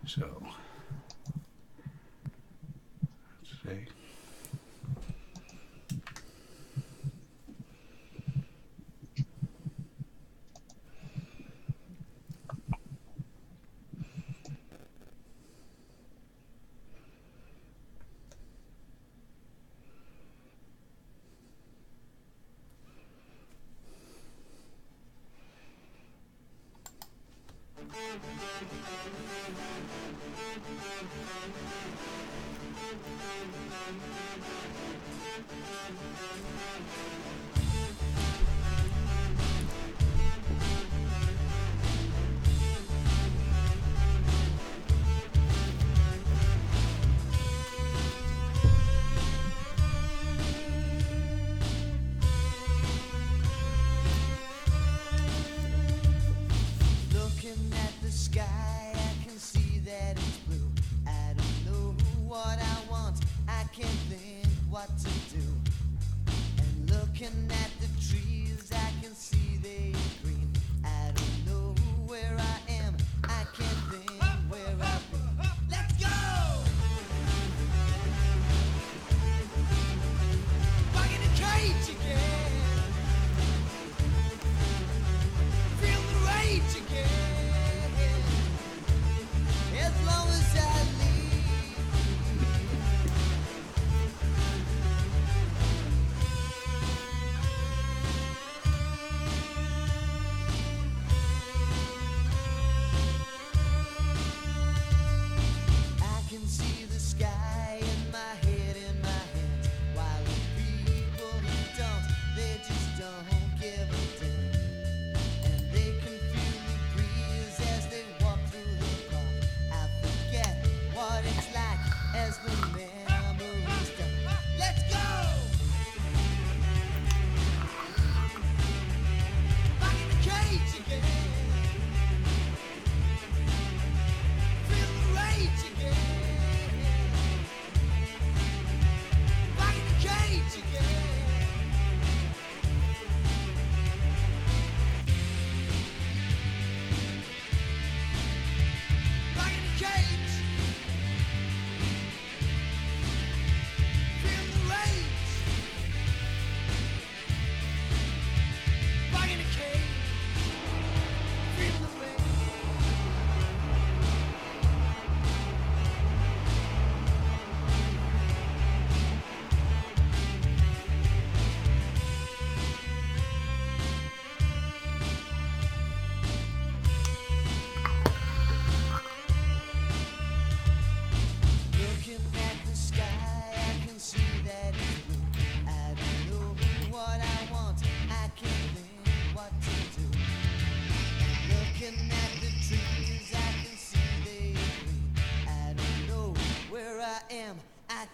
So, let's see.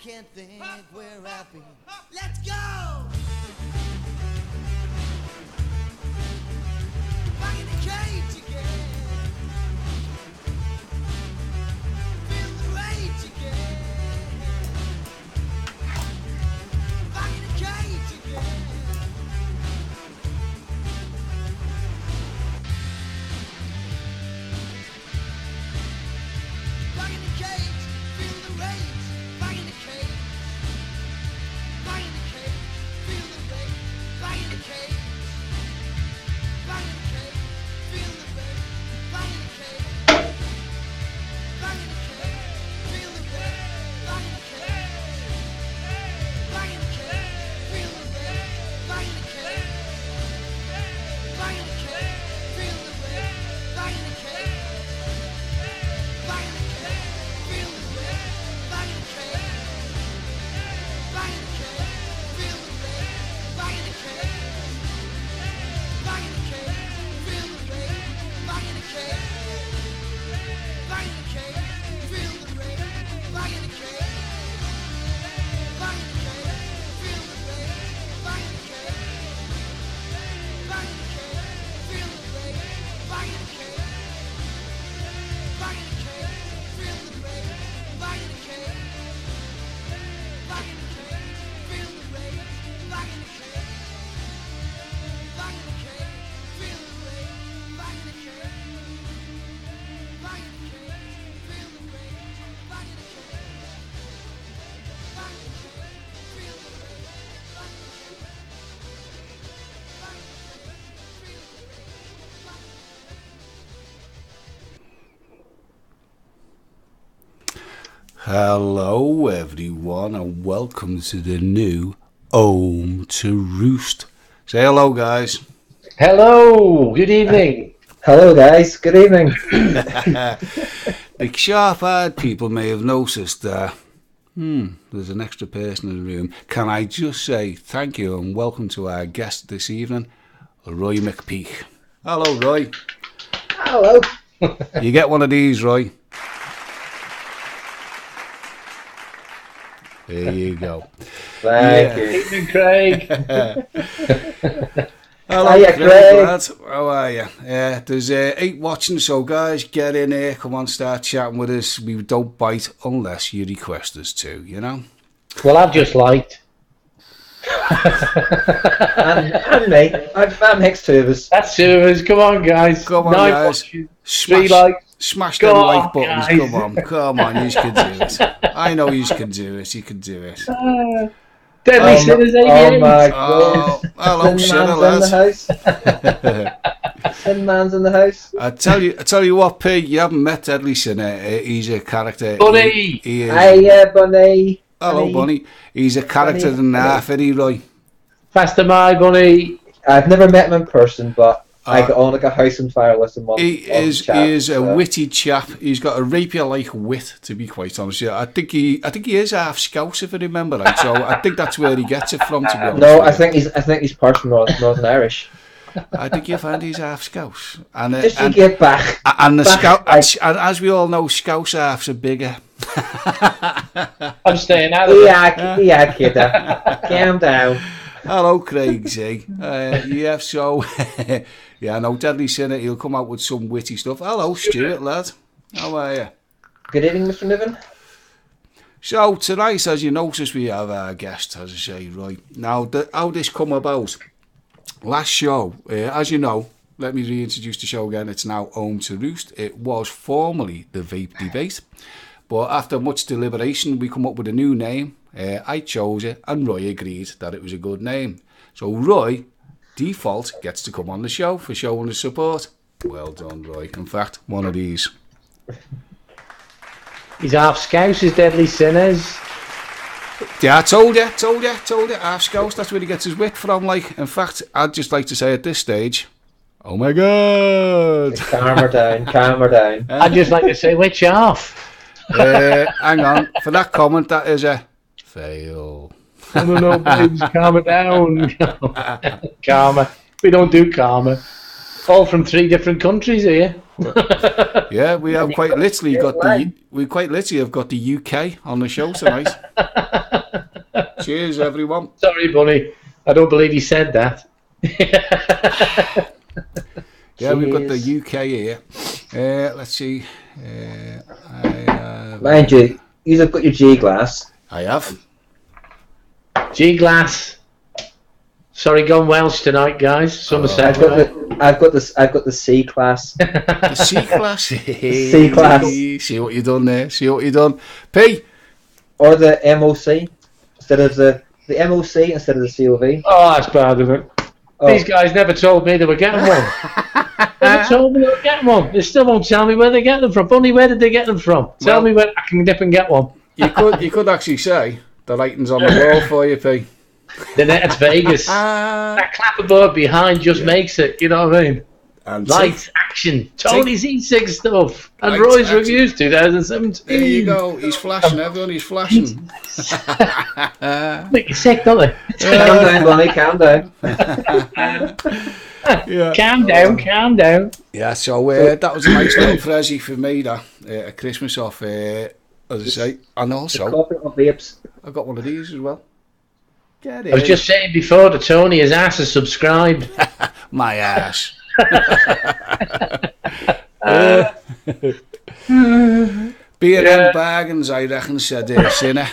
Can't think where I've been. Let's go! Back in the cage again. Feel the rage again. Back in the cage again. Back in the cage, feel the rage. Back in the cage, back in the cage. Hello everyone and welcome to the new Home to Roost. Say hello guys. Hello, good evening. Hello guys, good evening. The sharp-eyed people may have noticed that there's an extra person in the room. Can I just say thank you and welcome to our guest this evening, Roy McPeak. Hello Roy. Hello. You get one of these, Roy. There you go. Thank you. Evening, Craig. Hello, Hiya, Craig. Lad. How are you? There's 8 watching, so guys, get in here. Come on, start chatting with us. We don't bite unless you request us to, you know? Well, I've just liked. and me. That makes 2 of us. That's 2 of us. Come on, guys. Come on, 9 guys. watches, 3 likes. Smash Go them on, like buttons. guys. Come on, you can do it. I know you can do it. You can do it. Deadly Sinners 88. Oh my Oh, god. hello, Sinner, Man's lads. in the house. Sin Man's in the house. I tell you what, P, you haven't met Deadly Sinner. He's a character. Bunny. He is. Hiya, Bunny. Hello, Bunny. He's a character Bunny. in half, isn't he, Roy? Faster, my Bunny. I've never met him in person, but I got on like a house on fire with him on He is a witty chap. He's got a rapier-like wit, to be quite honest. Yeah, I think he is half Scouse, if I remember right. So I think that's where he gets it from. To be honest, No, I think he's part from Northern Irish. I think you'll find he's half Scouse. And Just to get back. And the back, Scouse, and as we all know, Scouse halves are bigger. I'm staying out of it. Yeah, kid. Calm down. Hello, Craig Z. Yeah, so yeah, no, Deadly Sinner. He'll come out with some witty stuff. Hello, Stuart, lad. How are you? Good evening, Mr. Niven. So tonight, as you notice, we have our guest, as I say, right now. How this come about? Last show, as you know, let me reintroduce the show again. It's now Home to Roost. It was formerly the Vape Debate, but after much deliberation, we come up with a new name. I chose it, and Roy agreed that it was a good name. So Roy, default, gets to come on the show for showing his support. Well done, Roy. In fact, one of these. He's half Scouse, his Deadly Sinners. Yeah, I told you, half Scouse, that's where he gets his wit from, like. In fact, I'd just like to say at this stage, oh my God. Calm her down. I'd just like to say, which half? Hang on, for that comment, that is a fail. No, babes, calm it down. Karma. We don't do karma. All from 3 different countries here. Yeah, we have quite literally got the UK on the show tonight. Cheers, everyone. Sorry, Bunny. I don't believe he said that. Yeah, we've got the UK here. Let's see. Mind you, you've got your G glass. I have. G-Glass. Sorry, gone Welsh tonight, guys. Somerset. I've got the C class. The C class. C class. See what you done there. See what you done. P. Or the MOC instead of the MOC instead of the COV. Oh, that's bad of it. Oh. These guys never told me they were getting one. Never told me they were getting one. They still won't tell me where they get them from. Bunny, where did they get them from? Tell me where I can dip and get one. You could actually say the lighting's on the wall for you, P. The net's Vegas. That clapperboard behind just makes it. You know what I mean? And Lights, action, Tony's E-Cig stuff, and Lights, Roy's action. Reviews 2017. There you go. He's flashing, everyone. He's flashing. Make you sick, don't they? Calm down, Bonnie. Calm down. Yeah. Calm down. Yeah. So that was a nice little present for me. That at Christmas off. As I say, and also Copy of vapes. I got one of these as well. Get I was just saying before to Tony, his ass is subscribed. my ass. Beer and bargains, I reckon, said Sinner.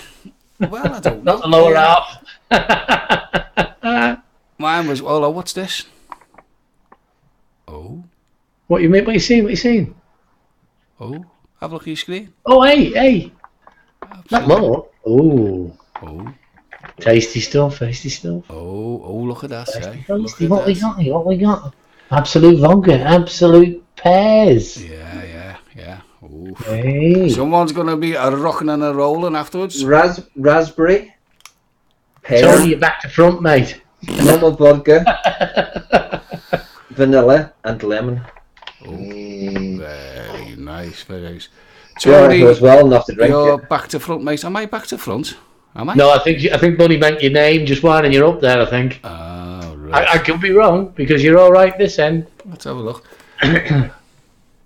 Well, I don't know. Not the lower half. Mine was, oh, what's this? Oh, What you mean? What you seen? oh, have a look at your screen. Oh, hey. Not more. Oh. Oh, Tasty stuff. oh, look at that, eh? Tasty. What we got? Absolute vodka. Absolute pears. Yeah. Oof. Hey. Someone's going to be a rocking and a rolling afterwards. Raspberry, pear, Tony, you're back to front, mate. normal vodka, vanilla, and lemon. Very nice, very nice. Sure, Tony, it was well enough to drink you're it. back to front, mate. Am I back to front? Am I? No, I think Bunny meant your name just winding you up there, I think. Oh, right. I could be wrong, because you're all right this end. Let's have a look.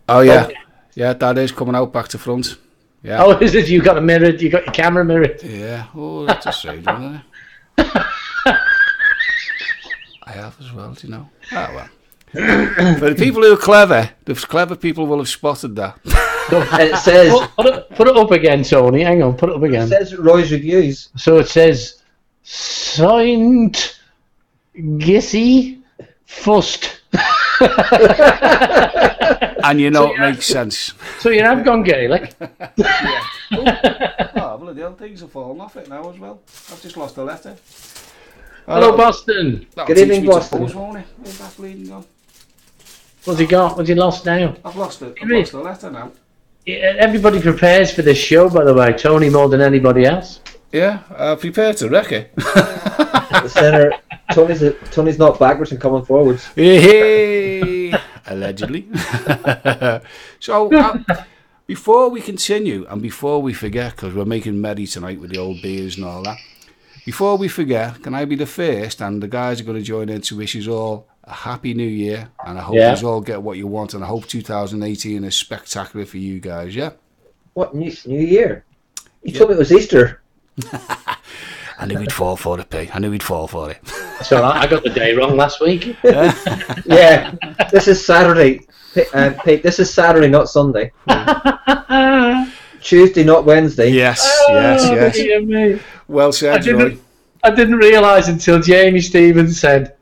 Oh, yeah. Yeah, that is coming out back to front. Yeah. Oh, is it? You got your camera mirrored. Yeah. Oh, that's a strange one, isn't it? I have as well, do you know? Oh, well. For the people who are clever, the clever people will have spotted that. It says, Put it up again, Tony. Hang on, put it up it again. says Roy's Reviews. So it says, Saint Gissy Fust. And you know it makes sense. So you have gone Gaelic. Oh, bloody hell, things are falling off it now as well. I've just lost a letter. Hello, Boston. That'll Good teach evening, me to Boston. pause, won't it? Where's that bleeding gone? What's he got? What's he lost now? I've lost it. I've lost the letter now. Yeah, everybody prepares for this show, by the way. Tony more than anybody else. Yeah, prepare to wreck it. The centre. Tony's not backwards and coming forwards. Hey, allegedly. So, before we continue and before we forget, because we're making merry tonight with the old beers and all that, before we forget, can I be the first? And the guys are going to join in to wish us all a happy new year. And I hope you all get what you want. And I hope 2018 is spectacular for you guys, yeah? What, New Year? You told me it was Easter. I knew he'd fall for it, P. I knew he'd fall for it. So I got the day wrong last week. Yeah, this is Saturday. Pete, this is Saturday, not Sunday. Tuesday, not Wednesday. Yes. Dear me. Well said, Roy. I didn't realise until Jamie Stevens said,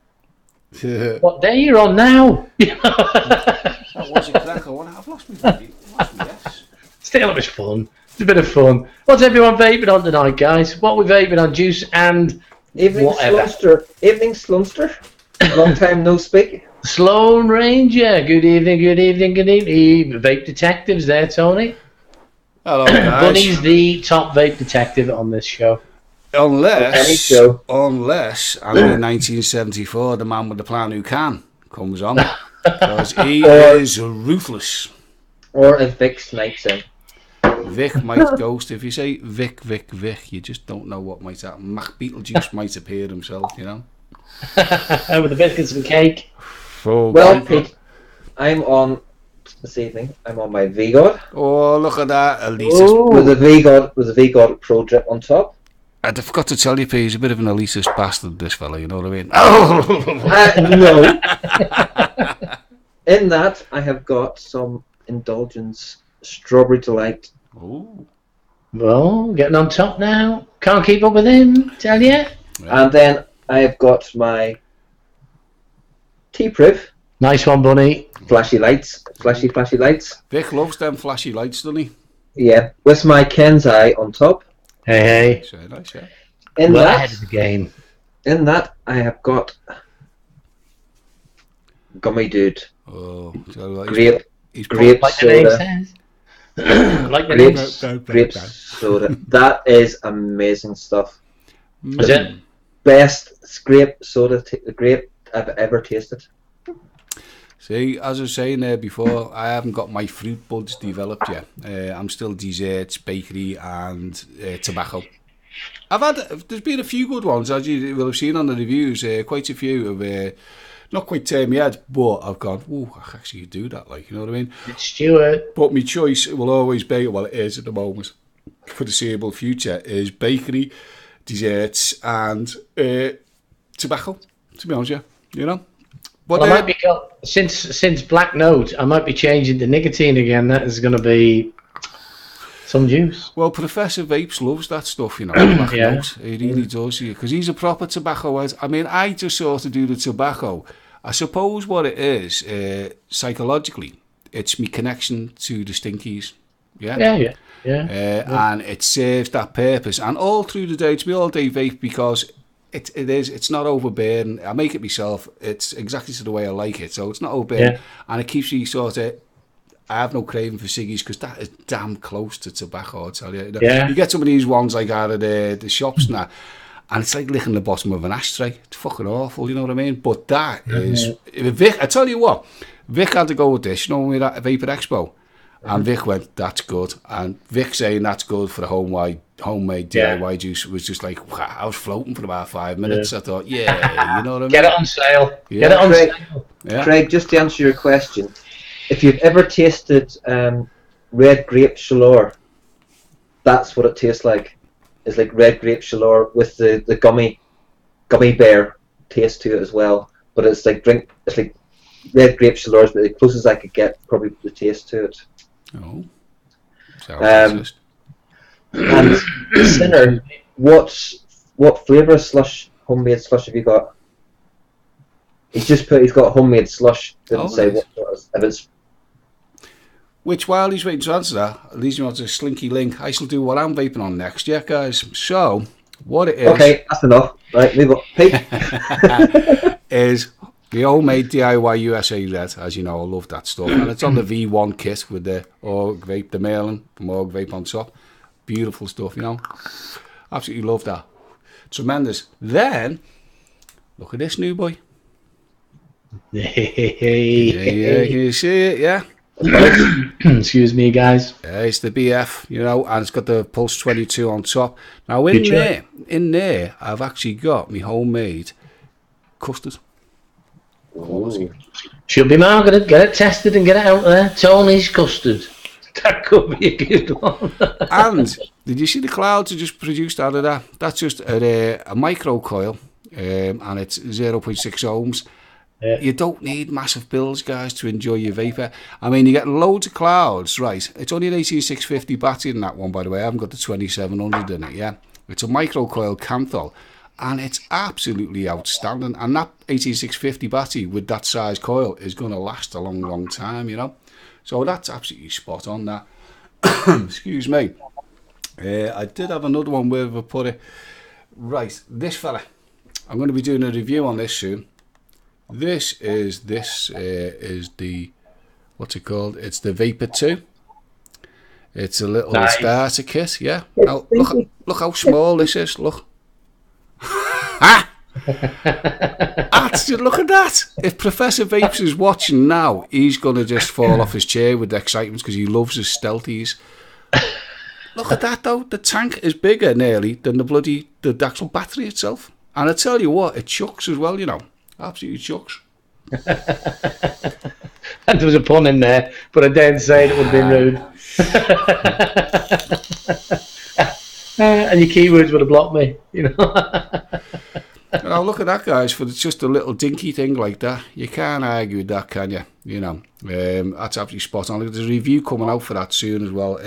"What day you're on now?" That was exactly what I've lost my yes. Still, it was fun. It's a bit of fun. What's everyone vaping on tonight, guys? What we're vaping on? Juice and Evening whatever. Slunster. Evening Slunster. Long time no speak. Sloan Ranger. Good evening. Good evening. Good evening. Vape detectives there, Tony. Hello, guys. Bunny's the top vape detective on this show. Any show. Unless, and in 1974, the man with the plan who can comes on. Because he is ruthless. Or if Vic snipes in. Vic might ghost. If you say Vic, you just don't know what might happen. Mac Beetlejuice might appear himself, you know. With the biscuits and cake. Well, Pete, I'm on this evening. I'm on my V-God. Oh, look at that. Ooh. With a V-God Pro drip on top. I forgot to tell you, P, he's a bit of an elitist bastard, this fella, you know what I mean? No. In that, I have got some Indulgence Strawberry Delight. Ooh. Well, getting on top now. Can't keep up with him, tell you. And then I have got my T-Priv. Nice one, Bunny. Flashy lights. Flashy lights. Vic loves them flashy lights, doesn't he? Yeah. With my Ken's Eye on top. Hey. So nice, yeah. In Well that, ahead of the game. in that, I have got Gummy Dude. Oh, so Grape Like the name soda. says. Like the name says. Grape soda. That is amazing stuff. Is it? Best grape soda, grape I've ever tasted. See, as I was saying there before, I haven't got my fruit buds developed yet. I'm still desserts, bakery, and tobacco. There's been a few good ones, as you will have seen on the reviews. Quite a few have not quite turned me head, but I've gone, oh, I can actually do that, like, you know what I mean? It's Stuart. But my choice will always be, well, it is at the moment, for the foreseeable future, is bakery, desserts, and tobacco, to be honest, yeah, you know? But Well, I might be since Black Note, I might be changing to nicotine again. That is going to be some juice. well, Professor Vapes loves that stuff, you know, Black Yeah. Note. He really does, because he's a proper tobacco head. I mean, I just sort of do the tobacco. I suppose what it is, psychologically, it's my connection to the stinkies, yeah? Yeah. And it serves that purpose. And all through the day, it's me all day vape because it's not overbearing. I make it myself. It's exactly the way I like it. So it's not overbearing. Yeah. And it keeps me sort of I have no craving for ciggies because that is damn close to tobacco, I tell you. Yeah. You get some of these ones like out of the shops and that, and it's like licking the bottom of an ashtray. It's fucking awful, you know what I mean? But that is... Vic, I tell you what, Vic had to go with this, you know, when we were at Vapor Expo. And Vic went, that's good. And Vic saying that's good for the homemade DIY juice was just like, wow, I was floating for about 5 minutes. I thought, yeah, you know what I mean? Get it on sale. Yeah. Get it on Craig, sale. Yeah. Craig, just to answer your question, if you've ever tasted red grape Chaleur, that's what it tastes like. It's like red grape Chaleur with the gummy bear taste to it as well. But it's like red grape Chaleur is the closest I could get probably the taste to it. Oh. And Sinner, what flavour slush, homemade slush have you got? He's got homemade slush. Didn't say nice. what it was. If it's Which, while he's waiting to answer that, leads me on to a slinky link. I shall do what I'm vaping on next, yeah, guys. So, what it is... Okay, that's enough. Right, move on. Pete. is the homemade DIY USA Red. As you know, I love that stuff. And it's on the V1 kit with the Org Vape, the mailing from Org Vape on top. Beautiful stuff, you know. Absolutely love that. Tremendous. Then, look at this new boy. Yeah, can you see it, yeah? Excuse me, guys. It's the BF, you know, and it's got the Pulse 22 on top. Now, in there, I've actually got my homemade custard. Should be marketed. Get it tested and get it out there. Tony's custard. That could be a good one. And did you see the clouds I just produced out of that? That's just a micro coil, and it's 0.6 ohms. Yeah. You don't need massive bills, guys, to enjoy your vapor. I mean, you get loads of clouds, right? It's only an 18650 battery in that one, by the way. I haven't got the 2700 in it, yeah? It's a micro coil Canthal, and it's absolutely outstanding. And that 18650 battery with that size coil is going to last a long, long time, you know? So that's absolutely spot on, that. Excuse me. I did have another one where I put it. Right, this fella. I'm going to be doing a review on this soon. This is the, what's it called? It's the Vapor 2. It's a little starter kit, yeah. Now, look how small this is, look. Look at that. If Professor Vapes is watching now, he's going to just fall off his chair with excitement because he loves his stealthies. Look at that, though. The tank is bigger, nearly, than the actual battery itself. And I tell you what, it chucks as well, you know. Absolutely chucks. And there was a pun in there, but I daren't say it would have been rude. And your keywords would have blocked me, you know. Now look at that, guys. For just a little dinky thing like that, you can't argue with that, can you? You know, that's absolutely spot on. There's a review coming out for that soon as well.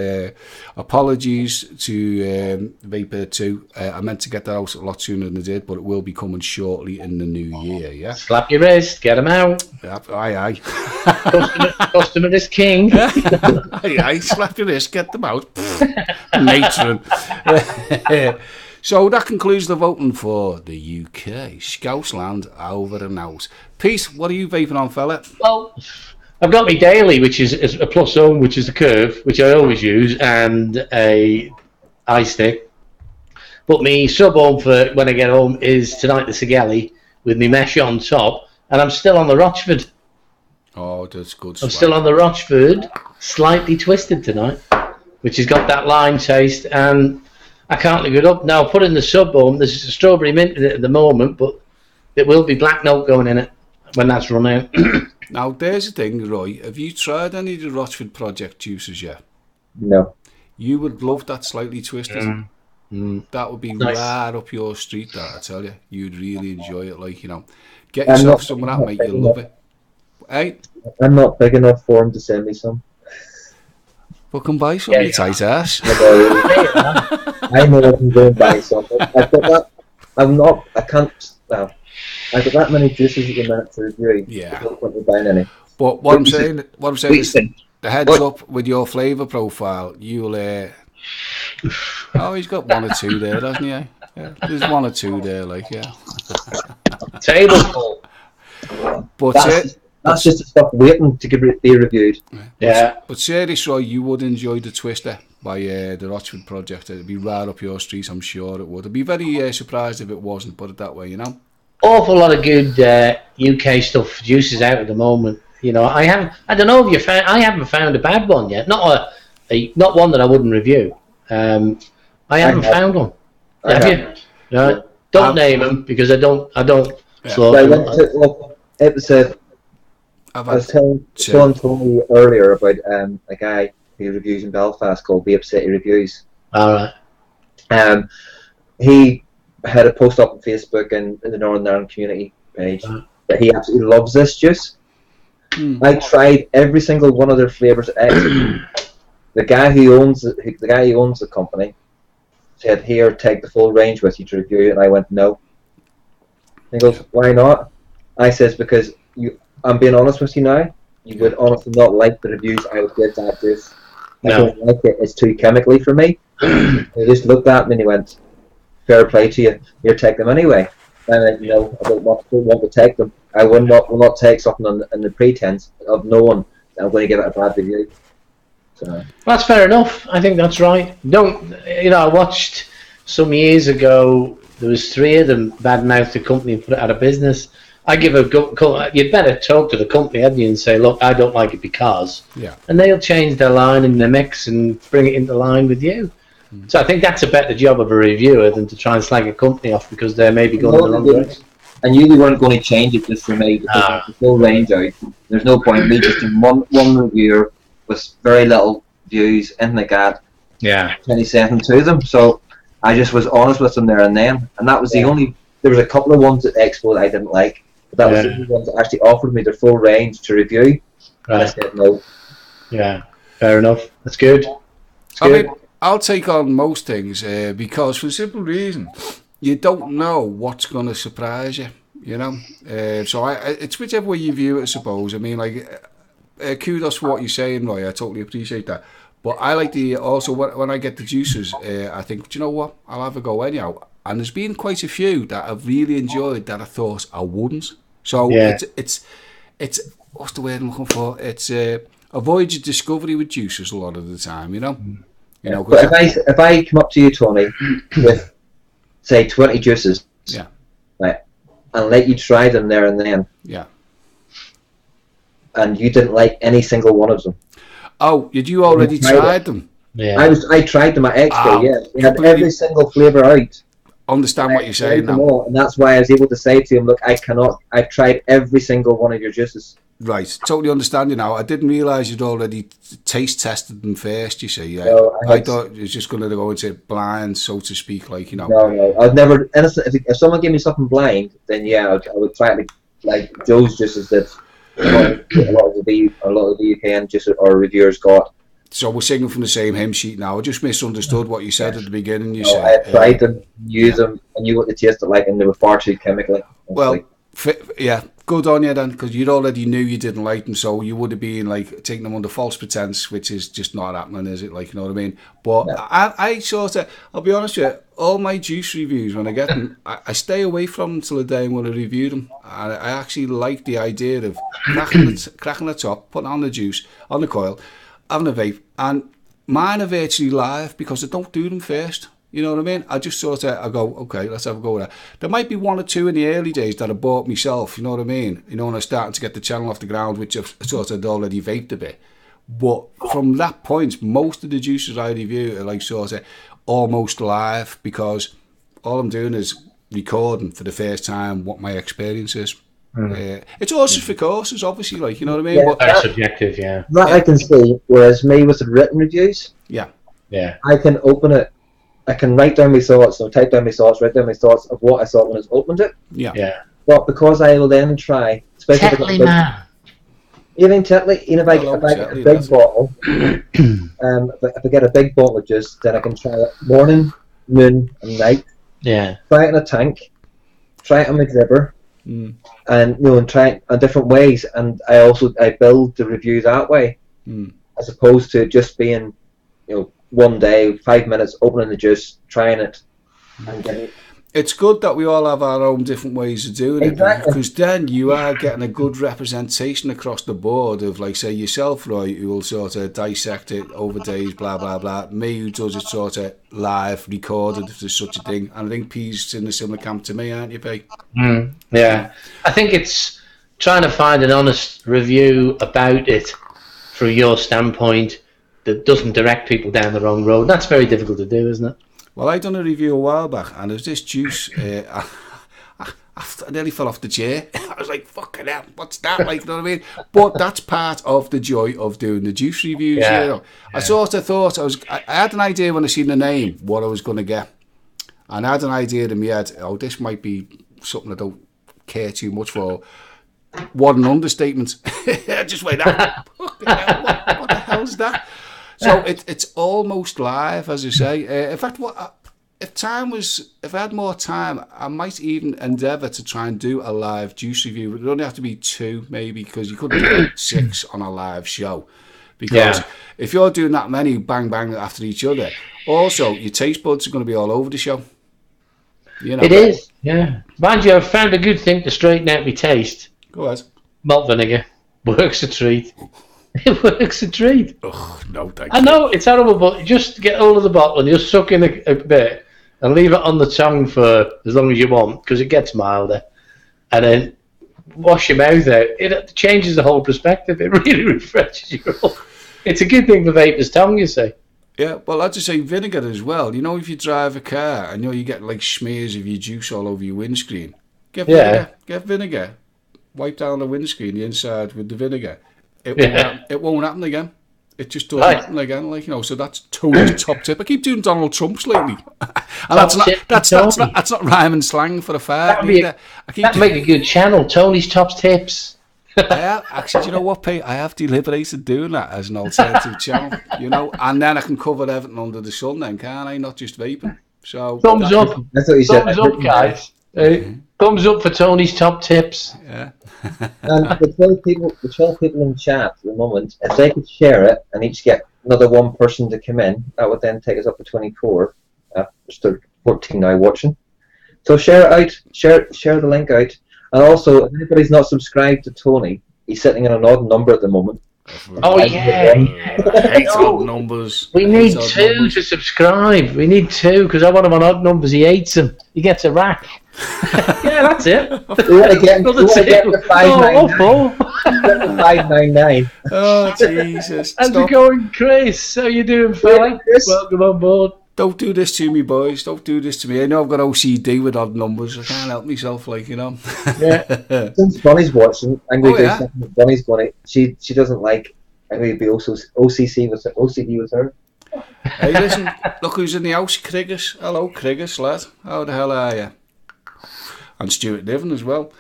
Apologies to Vapor 2. I meant to get that out a lot sooner than I did, but it will be coming shortly in the new year. Yeah. Slap your wrist, get them out. Yep, aye. Customer is king. Aye. Slap your wrist, get them out. Matron. So that concludes the voting for the UK. Scousland over and out. Pete, what are you vaping on, fella? Well, I've got my daily, which is a plus ohm, which is a curve, which I always use, and a iStick. But my sub ohm for when I get home is tonight the Sigelli with my mesh on top, and I'm still on the Rochford. Oh, that's good. I'm still on the Rochford, slightly twisted tonight, which has got that lime taste, and I can't leave it up. Now, put in the sub ohm, there's a strawberry mint in it at the moment, but there will be black note going in it when that's run out. Now, there's the thing, Roy. Have you tried any of the Rochford Project juices yet? No. You would love that slightly twisted. That would be Nice. right up your street, that, I tell you. You'd really enjoy it, like, you know. Get yourself some of that, mate. You'll love it. Hey? I'm not big enough for him to send me some. Fucking buy some, you tight ass. I know I can go and buy some. I've got that. I can't. Well, I've got that many juices at the minute to review. Yeah. I don't want to buy any. But what I'm saying is, the heads up with your flavour profile, you'll. Oh, he's got one or two there, hasn't he? Yeah, there's one or two there, like, yeah. Table full. But That's just the stuff waiting to be reviewed. Yeah. But serious, Roy, you would enjoy the Twister by the Rochford Project. It'd be right up your street, I'm sure it would. I'd be very surprised if it wasn't, put it that way, you know? Awful lot of good UK stuff juices out at the moment. You know, I don't know if you found. I haven't found a bad one yet. Not one that I wouldn't review. I haven't found one. Have you? No. Don't name them because I don't. Yeah. So I was telling Tony earlier about a guy who reviews in Belfast called Vape City Reviews. All right. He had a post up on Facebook and in the Northern Ireland community page that he absolutely loves this juice. I tried every single one of their flavors. The guy who owns the company said, "Here, take the full range with you to review it," and I went, "No." He goes, "Why not?" I says, "Because I'm being honest with you now. You would honestly not like the reviews I would give that juice. I don't like it. It's too chemically for me." He just looked at me and he went, "Fair play to you. You'll take them anyway." And I went, "No, I don't want to take them. I will not take something on the pretense of knowing that I'm going to give it a bad review." So That's fair enough. I think that's right. I watched some years ago. There was 3 of them badmouthed the company and put it out of business. I give you'd better talk to the company, hadn't you, and say, "Look, I don't like it because," and they'll change their line in the mix and bring it into line with you. So I think that's a better job of a reviewer than to try and slag a company off because they're maybe going in the wrong direction. And you weren't going to change it just for me because the full range out. There's no point in me just doing one reviewer with very little views, anything like that. Yeah. 20 cents to them. So I just was honest with them there and then. And that was the only. There was a couple of ones at Expo that I didn't like, but that was the only ones that actually offered me their full range to review. Right. And I said no. Yeah. Fair enough. That's good. I mean, I'll take on most things because for the simple reason, you don't know what's going to surprise you, you know. So it's whichever way you view it, I suppose. I mean, like, kudos for what you're saying, Roy. I totally appreciate that. But I like also when I get the juices, I think, do you know what? I'll have a go anyhow. And there's been quite a few that I've really enjoyed that I thought I wouldn't. So it's what's the word I'm looking for? It's avoid your discovery with juices a lot of the time, you know. You know, but if I come up to you, Tony, with say 20 juices, right, and let you try them there and then, and you didn't like any single one of them. Oh, you already tried them? Yeah, I tried them at Expo. We had every single flavour out. Understand what you're saying now, and that's why I was able to say to him, "Look, I've tried every single one of your juices." Right, totally understand you now. I didn't realise you'd already taste tested them first, you see. No, I thought it was just going to go into blind, so to speak, like, you know. No, I'd never. If someone gave me something blind, then I would try to, like Joe's juices that a lot of the UKN juices or reviewers got. So we're singing from the same hymn sheet now. I just misunderstood what you said at the beginning. You said I tried them, used them, and knew what they tasted like, and they were far too chemically. Well, good on you then, because you already knew you didn't like them, so you would have been like taking them under false pretense, which is just not happening, is it? Like, you know what I mean? But I sort of, I'll be honest with you, all my juice reviews, when I get them, I stay away from them until the day I'm going to review them. I actually like the idea of cracking the top, putting on the juice, on the coil, having a vape, and mine are virtually live because I don't do them first. You know what I mean? I just sort of, I go, okay, let's have a go with that. There might be 1 or 2 in the early days that I bought myself, you know what I mean? You know, when I was starting to get the channel off the ground, which I've sort of already vaped a bit. But from that point, most of the juices I review are like sort of almost live because all I'm doing is recording for the first time what my experience is. It's also for courses, obviously, like, you know what I mean? Yeah, but that's subjective, That I can see, whereas me with the written reviews, I can open it, I can write down my thoughts, type down my thoughts, write down my thoughts of what I thought when I opened it. Yeah. But because I will then try, especially if I got even if I get a big bottle, if I get a big bottle of juice, then I can try it morning, noon, and night. Yeah. Try it in a tank, try it on my dribber, and try it in different ways. And I build the review that way, as opposed to just being, one day, 5 minutes, opening the juice, trying it, and getting it. it's good that we all have our own different ways of doing it, because then you are getting a good representation across the board of, like, say, yourself, Roy, who will sort of dissect it over days, blah, blah, blah. Me, who does it sort of live, recorded, if there's such a thing. And I think P's in a similar camp to me, aren't you, P? Yeah. I think it's trying to find an honest review about it from your standpoint that doesn't direct people down the wrong road. That's very difficult to do, isn't it? Well, I done a review a while back, and there's this juice. I nearly fell off the chair. I was like, "Fucking hell, what's that?" Like, you know what I mean? But that's part of the joy of doing the juice reviews. Yeah. You know? I sort of thought I had an idea when I seen the name what I was going to get, and I had an idea in my head. Oh, this might be something I don't care too much for. What an understatement! I just went, "Fucking hell, what the hell's that?" So it's almost live, as I say. In fact, if I had more time, I might even endeavour to try and do a live juice review. It would only have to be 2, maybe, because you couldn't do 6 on a live show. Because if you're doing that many bang bang after each other, also your taste buds are going to be all over the show. You know. It is, yeah. Mind you, I've found a good thing to straighten out my taste. Go ahead. Malt vinegar works a treat. It works a treat. Oh, no, thank you. I know, it's horrible, but just get hold of the bottle and just suck in a bit and leave it on the tongue for as long as you want, because it gets milder. And then wash your mouth out. It changes the whole perspective. It really refreshes you up. It's a good thing for vapor's tongue, you see. Yeah, well, I'd just say vinegar as well. You know, if you drive a car and you get like smears of your juice all over your windscreen, get vinegar. Wipe down the windscreen, the inside with the vinegar. It won't happen again. It just doesn't happen again. Like, you know, so that's Tony's top tip. I keep doing Donald Trump's lately, and that's not rhyming slang for a fart. That'd make a good channel. Tony's top tips. I have, actually, do you know what, Pete? I have deliberated doing that as an alternative channel. You know, and then I can cover everything under the sun. Then can't I? Not just vaping. So thumbs up. That's what you said. Thumbs up, guys. Thumbs up for Tony's top tips. Yeah. And the 12 people in chat at the moment, if they could share it and each get another one person to come in, that would then take us up to 24. There's 14 now watching. So share it out, share the link out. And also, if anybody's not subscribed to Tony, he's sitting in an odd number at the moment. Oh, yeah. I hate odd numbers. We need 2 to subscribe. We need 2, because I want him on odd numbers. He hates them. He gets a rack. Yeah, that's it. We want to get the 599. Oh, Jesus. How's it going, Chris? How you doing, fella? Welcome on board. Don't do this to me, boys. Don't do this to me. I know I've got OCD with odd numbers. I can't help myself, like, you know. Yeah. Since Bonnie's watching, I'm going to do something that Bonnie's going to... She doesn't like... I'm going to be also OCD with her. Hey, listen. Look who's in the house. Kriggers. Hello, Kriggers, lad. How the hell are you? And Stuart Niven as well.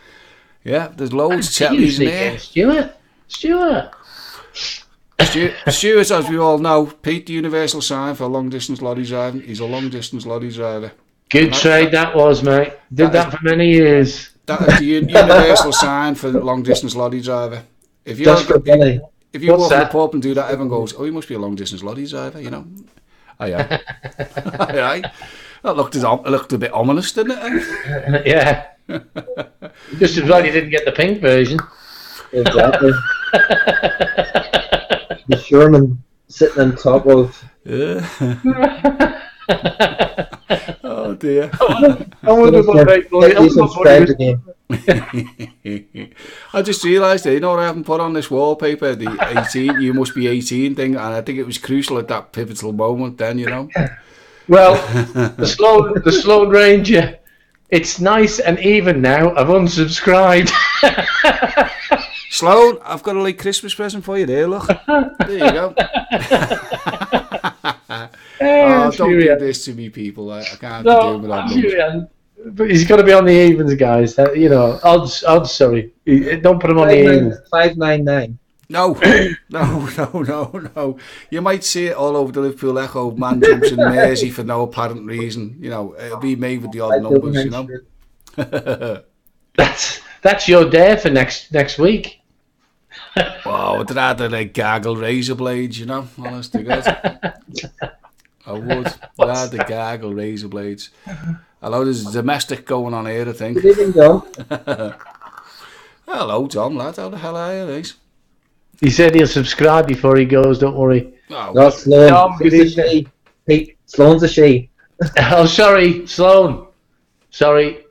Yeah, there's loads of chatties in here. Stuart, as we all know, Pete, the universal sign for long distance lorry driving. He's a long distance lorry driver. Good trade that was, mate. Did that for many years. That is the universal sign for long distance lorry driver. If you walk in the pub and do that, everyone goes, "Oh, he must be a long distance lorry driver," you know. Aye. That looked a bit ominous, didn't it? Yeah. Just as well you didn't get the pink version. Exactly. The Sherman sitting on top of. Yeah. Oh dear. I wonder I just realised that, you know what I haven't put on this wallpaper, the 18, you must be 18 thing, and I think it was crucial at that pivotal moment then, you know. Well, the Sloan Ranger, it's nice and even now. I've unsubscribed. Sloan, I've got a late Christmas present for you there, look. There you go. Don't do this to me, people. I can't be doing without But he's got to be on the evens, guys. You know, odds. Sorry, don't put him on the evens. 599. No. You might see it all over the Liverpool Echo. Man jumps in Mersey for no apparent reason. You know, it'll be me with the odd numbers. You know. That's your day for next week. Wow, I'd rather like gargle razor blades. You know, honest to God. I would rather gargle razor blades. Hello, there's a domestic going on here, I think. Good evening, John. Hello, Tom, lad. How the hell are you, mate? He said he'll subscribe before he goes, don't worry. Oh, No, Sloan. Tom, good Who's a she? Pete. Sloan's a she. Oh, sorry, Sloan. Sorry.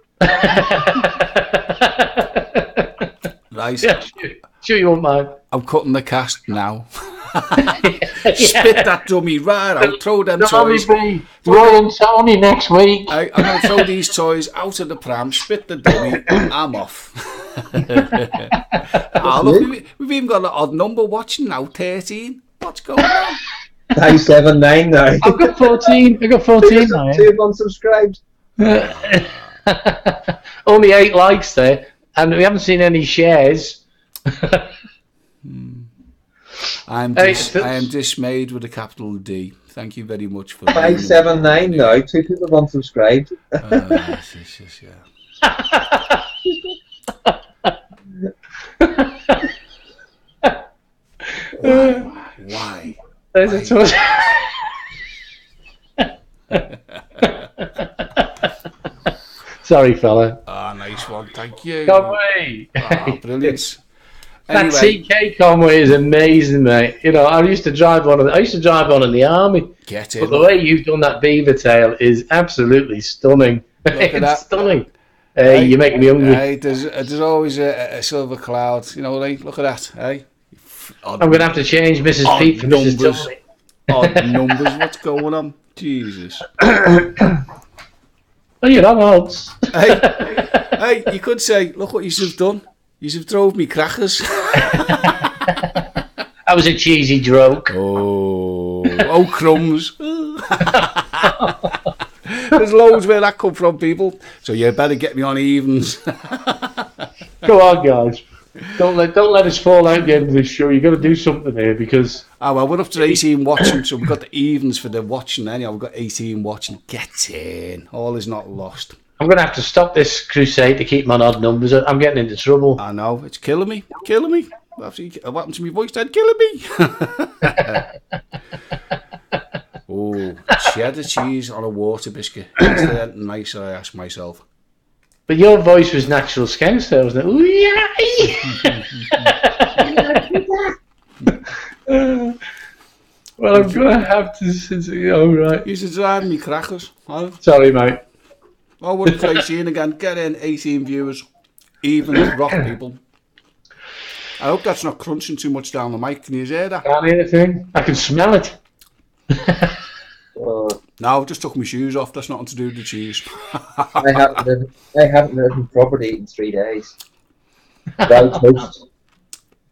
right. Yeah, sure you won't mind. I'm cutting the cast now. Spit that dummy right out. Throw them toys. Be Roy and Tony next week. I'm going to throw these toys out of the pram, spit the dummy, I'm off. Oh, look, we've even got an odd number watching now, 13. What's going on? 979 now. I've got 14. I've got 14 now. 2 unsubscribed. Only 8 likes there, and we haven't seen any shares. I am dismayed with a capital D. Thank you very much for 579 now. 2 people have unsubscribed. Why? There's a toy. Sorry, fella. Ah, nice one. Thank you. Conway. Brilliant. That Anyway, CK Conway is amazing, mate. You know, I used to drive one in the army. get But in. the way you've done that beaver tail is absolutely stunning. at It's that. stunning. Hey, you're making me hungry. Hey, there's always a silver cloud. You know, like, look at that. Hey, I'm going to have to change Mrs. Odd Pete for Mrs. numbers. Tony. Odd numbers. What's going on? Jesus. Oh, you're on odds. Hey, you could say, look what you've done. You've drove me crackers. That was a cheesy joke. Oh, crumbs. There's loads where that come from, people. So you better get me on evens. Go on, guys. Don't let us fall out the end of this show. You've got to do something here because... Oh, well, we're up to 18 watching, so we've got the evens for the watching anyhow. We've got 18 watching. Get in. All is not lost. I'm going to have to stop this crusade to keep my odd numbers. I'm getting into trouble. I know, it's killing me. Killing me. What happened to my voice then? Killing me. Oh, cheddar cheese on a water biscuit. Is that nice, I ask myself. But your voice was natural Scouse there, wasn't it? Ooh, yeah. Well, I'm going to have to... Oh, right. You should drive me crackers. Huh? Sorry, mate. Oh, what a great scene again. Get in, 18 viewers. Even rock people. I hope that's not crunching too much down the mic. Can you hear that? Can't hear anything. I can smell it. No, I just took my shoes off. That's nothing to do with the cheese. I haven't ridden property in 3 days. Wild toast.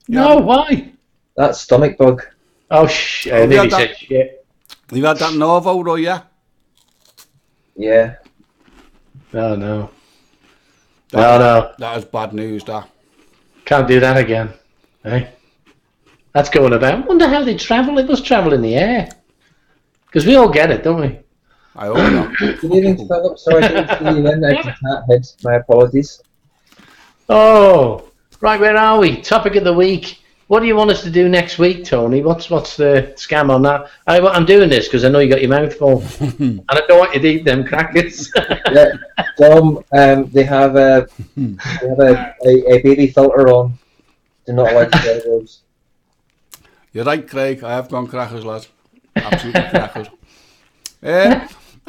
No, why? That stomach bug. Oh, shit. I you nearly had that- said shit. You've had that Novo, though, yeah? Yeah. Oh, no. No. That is bad news, that. Can't do that again. Hey? That's going about. Wonder how they travel. It must travel in the air. Because we all get it, don't we? I hope not. Good evening, Philip. Sorry I didn't see you in. I just can't head. My apologies. Oh, right, where are we? Topic of the week. What do you want us to do next week, Tony? What's the scam on that? I'm doing this because I know you got your mouth full. And I don't want you to eat them crackers. Yeah, Dom, they have a baby filter on. They're not allowed to say those. You're right, Craig. I have gone crackers, lad. Absolutely crackers.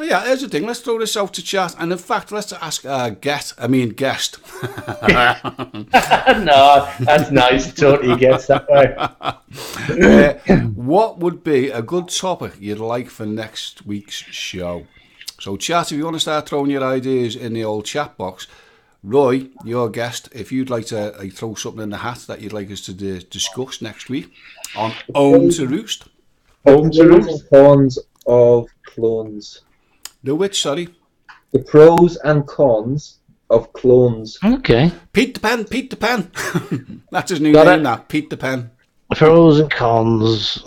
Yeah, here's the thing. Let's throw this out to chat. And in fact, let's ask our guest. No, that's nice. Totally gets that way. What would be a good topic you'd like for next week's show? So, chat, if you want to start throwing your ideas in the old chat box, Roy, your guest, if you'd like to throw something in the hat that you'd like us to discuss next week on Own to Roost. Pros and cons of clones. The which, sorry? The pros and cons of clones. Okay. Pete the Pen. That's his new Got name it. now, Pete the Pen. Pros and cons.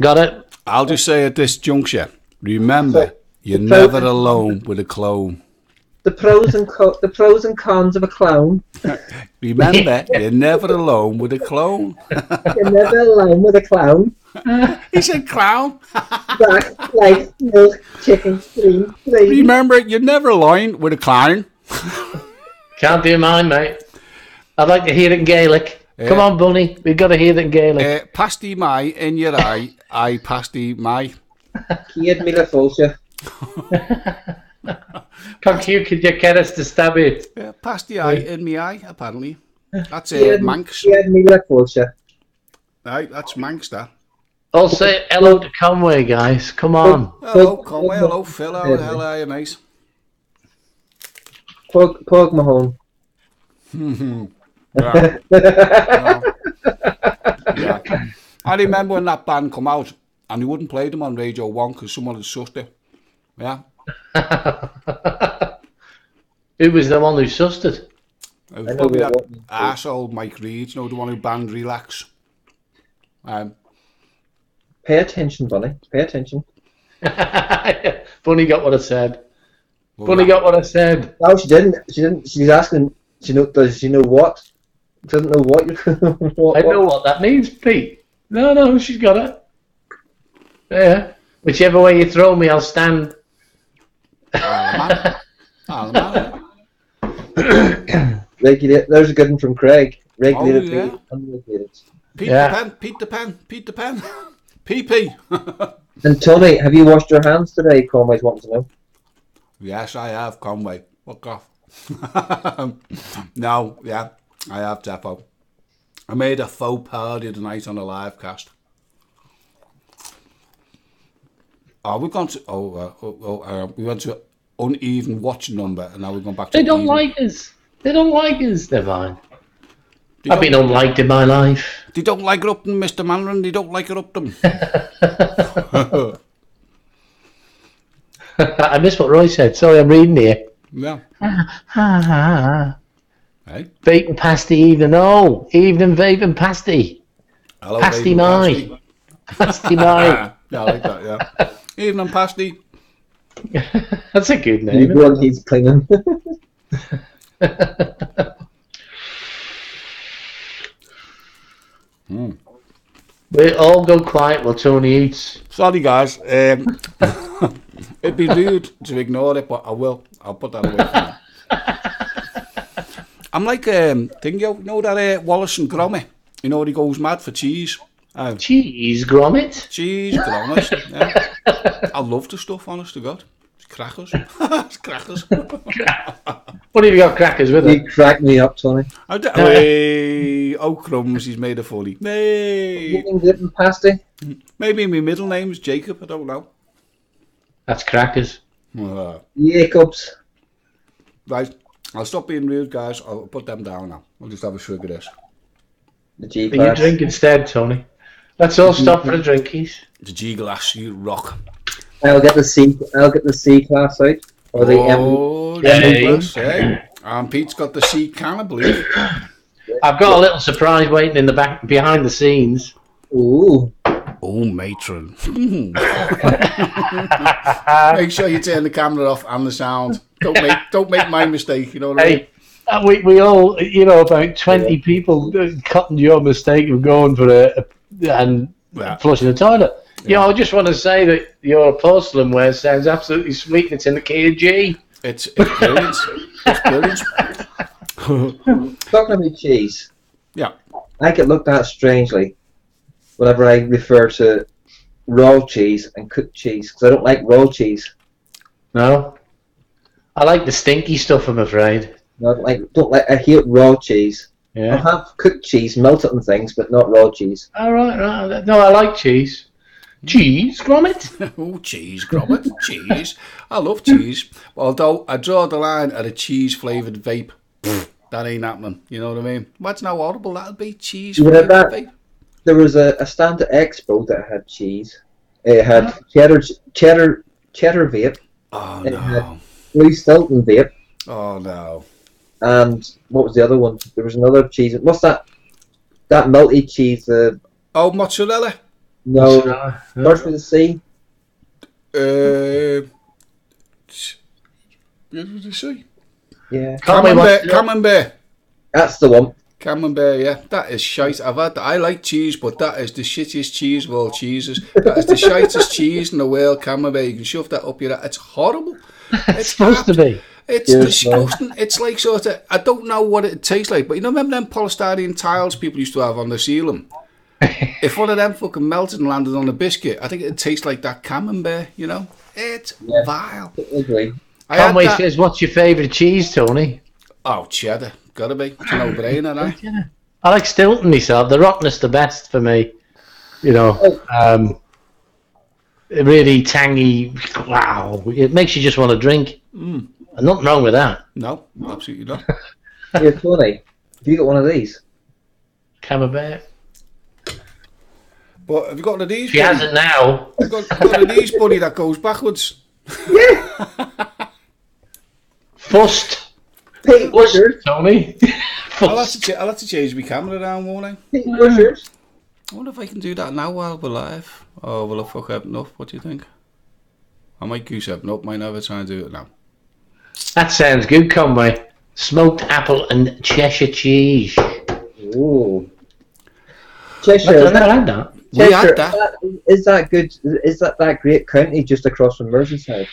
Got it? I'll just say at this juncture, remember, you're the pros- never alone with a clone. the pros and cons of a clown. Remember, you're never alone with a clone. You're never alone with a clown. He said clown. Black, light, milk, chicken, cream, gravy. Remember, you're never alone with a clown. Can't do mine, mate. I'd like to hear it in Gaelic. Come on, Bunny. We've got to hear it in Gaelic. Pasty mai in your eye, I pasty mai. Céad míle fóilte. Come here, could you get us to stab it? Pasty eye in me eye, apparently. That's Manx. Céad míle fóilte. Right, That's Manx, that. I'll say hello to Conway, guys. Come on. Hello, Conway. Hello, Phil. How the hell are you, mate? Pog Mahone. Yeah. Yeah. I remember when that band come out and you wouldn't play them on Radio 1 because someone had sussed it. Yeah. Who was the one who sussed it? It was probably that arsehole Mike Reed, you know, the one who banned Relax. Pay attention, Bunny. Pay attention. Bunny got what I said. Bunny got what I said. No, she didn't. She didn't. She's asking. Does she know what? Doesn't know what you. I know what that means, Pete. No, she's got it. Yeah. Whichever way you throw me, I'll stand. Regulate. There's a good one from Craig. Regulated, yeah. unregulated. Pete the Pen. PP. And Tony, have you washed your hands today? Conway's wanting to know. Yes, I have, Conway. Fuck off. No, yeah, I have, Depot. I made a faux pas the other night on a live cast. We've gone to we went to uneven watch number, and now we're going back to. They don't like us. They don't like us. They're fine. I've been unliked in my life. They don't like it up them, Mr. Manron. They don't like it up them. I missed what Roy said. Sorry, I'm reading here. Yeah. Hey. Vaping pasty evening. Oh, evening vaping pasty. Hello, pasty Vaping my. Pasty my. Yeah, I like that, yeah. Evening pasty. That's a good name. He's clinging. We all go quiet while Tony eats. Sorry, guys. It'd be rude to ignore it, but I will. I'll put that away from me. I'm like you know that Wallace and Gromit. You know, he goes mad for cheese. Cheese grommet? Cheese, grommet. Yeah. I love the stuff, honest to God. It's crackers. It's crackers. What have you got crackers with it? You crack me up, Tony. Oh, crumbs, he's made a fully. Hey. Evening dipping pasty. Maybe my middle name's Jacob, I don't know. That's crackers. Jacobs. Right, I'll stop being rude, guys. I'll put them down now. I'll just have a swig of this. The G You class. drink instead, Tony. Let's all stop for the drinkies. The G glass, you rock. I'll get the C class out. Or the Oh, the Hey. G glass, hey. And Pete's got the C can, I believe. I've got a little surprise waiting in the back, behind the scenes. Ooh. Oh, matron. Make sure you turn the camera off and the sound. Don't make my mistake, you know what I mean? Hey, we all, about 20 people cutting your mistake of going for and flushing the toilet. I just want to say that your porcelain ware sounds absolutely sweet. It's in the KG. It's brilliant. It's brilliant. Talking about cheese. Yeah. I get looked at strangely whenever I refer to raw cheese and cooked cheese because I don't like raw cheese. No, I like the stinky stuff. I'm afraid. No, I hate raw cheese. Yeah. I'll have cooked cheese, melted and things, but not raw cheese. All right. No, I like cheese. Cheese, grommet. Oh, cheese, grommet, cheese. I love cheese. Although I draw the line at a cheese-flavoured vape. That ain't happening. You know what I mean? Imagine how horrible that'd be. Cheese-flavoured vape. There was a stand at Expo that had cheese. It had cheddar vape. Oh, It no. had Blue Stilton vape. Oh, no. And what was the other one? There was another cheese. What's that? That melty cheese. Oh, mozzarella. No, starts with a C. What did you say? Yeah. Camembert. That's the one. Camembert, yeah. That is shite. I've had that. I like cheese, but that is the shittiest cheese of all cheeses. That is the shitest cheese in the world, Camembert. You can shove that up your ass. It's horrible. It's supposed to be. It's disgusting. It's like sort of, I don't know what it tastes like, but you know, remember them polystyrene tiles people used to have on the ceiling? If one of them fucking melted and landed on a biscuit, I think it'd taste like that Camembert, you know? It's vile. Agree. Conway says, what's your favourite cheese, Tony? Oh, cheddar. Gotta be. It's a no-brainer, eh? I like Stilton myself. The rottenness the best for me. You know, really tangy. Wow. It makes you just want to drink. And nothing wrong with that. No, absolutely not. Yeah, Tony, have you got one of these? Camembert. But have you got one of these? She has it now. I've got one of these, buddy, that goes backwards. Fussed. Pete Bushers. Tony. I'll have to change my camera around, won't I? Pete Bushers. I wonder if I can do that now while we're live. Oh, will I fuck up enough? What do you think? I might goose up. Nope, might never try and do it now. That sounds good, Conway. Smoked apple and Cheshire cheese. Ooh. Cheshire. I've never had that. We had that. Is that good? Is that great county just across from Merseyside?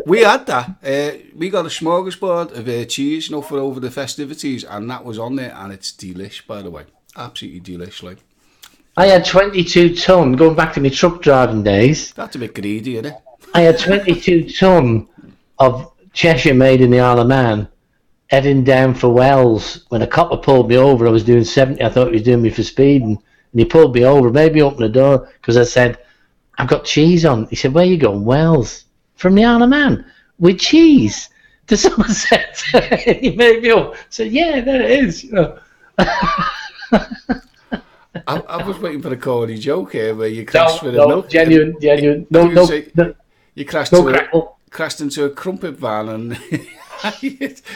We had that. We got a smorgasbord of cheese, you know, for over the festivities, and that was on there, and it's delish, by the way. Absolutely delish, like. I had 22 ton, going back to my truck driving days. That's a bit greedy, isn't it? I had 22 ton of Cheshire made in the Isle of Man, heading down for Wells. When a copper pulled me over, I was doing 70. I thought he was doing me for speeding, and he pulled me over, made me open the door because I said, "I've got cheese on." He said, "Where you going?" "Wells." "From the Isle of Man with cheese?" To Somerset. He made me up. I said, "Yeah, there it is." You know. I was waiting for the corny joke here where you crashed with a milk. Genuine. You crashed into a crumpet van and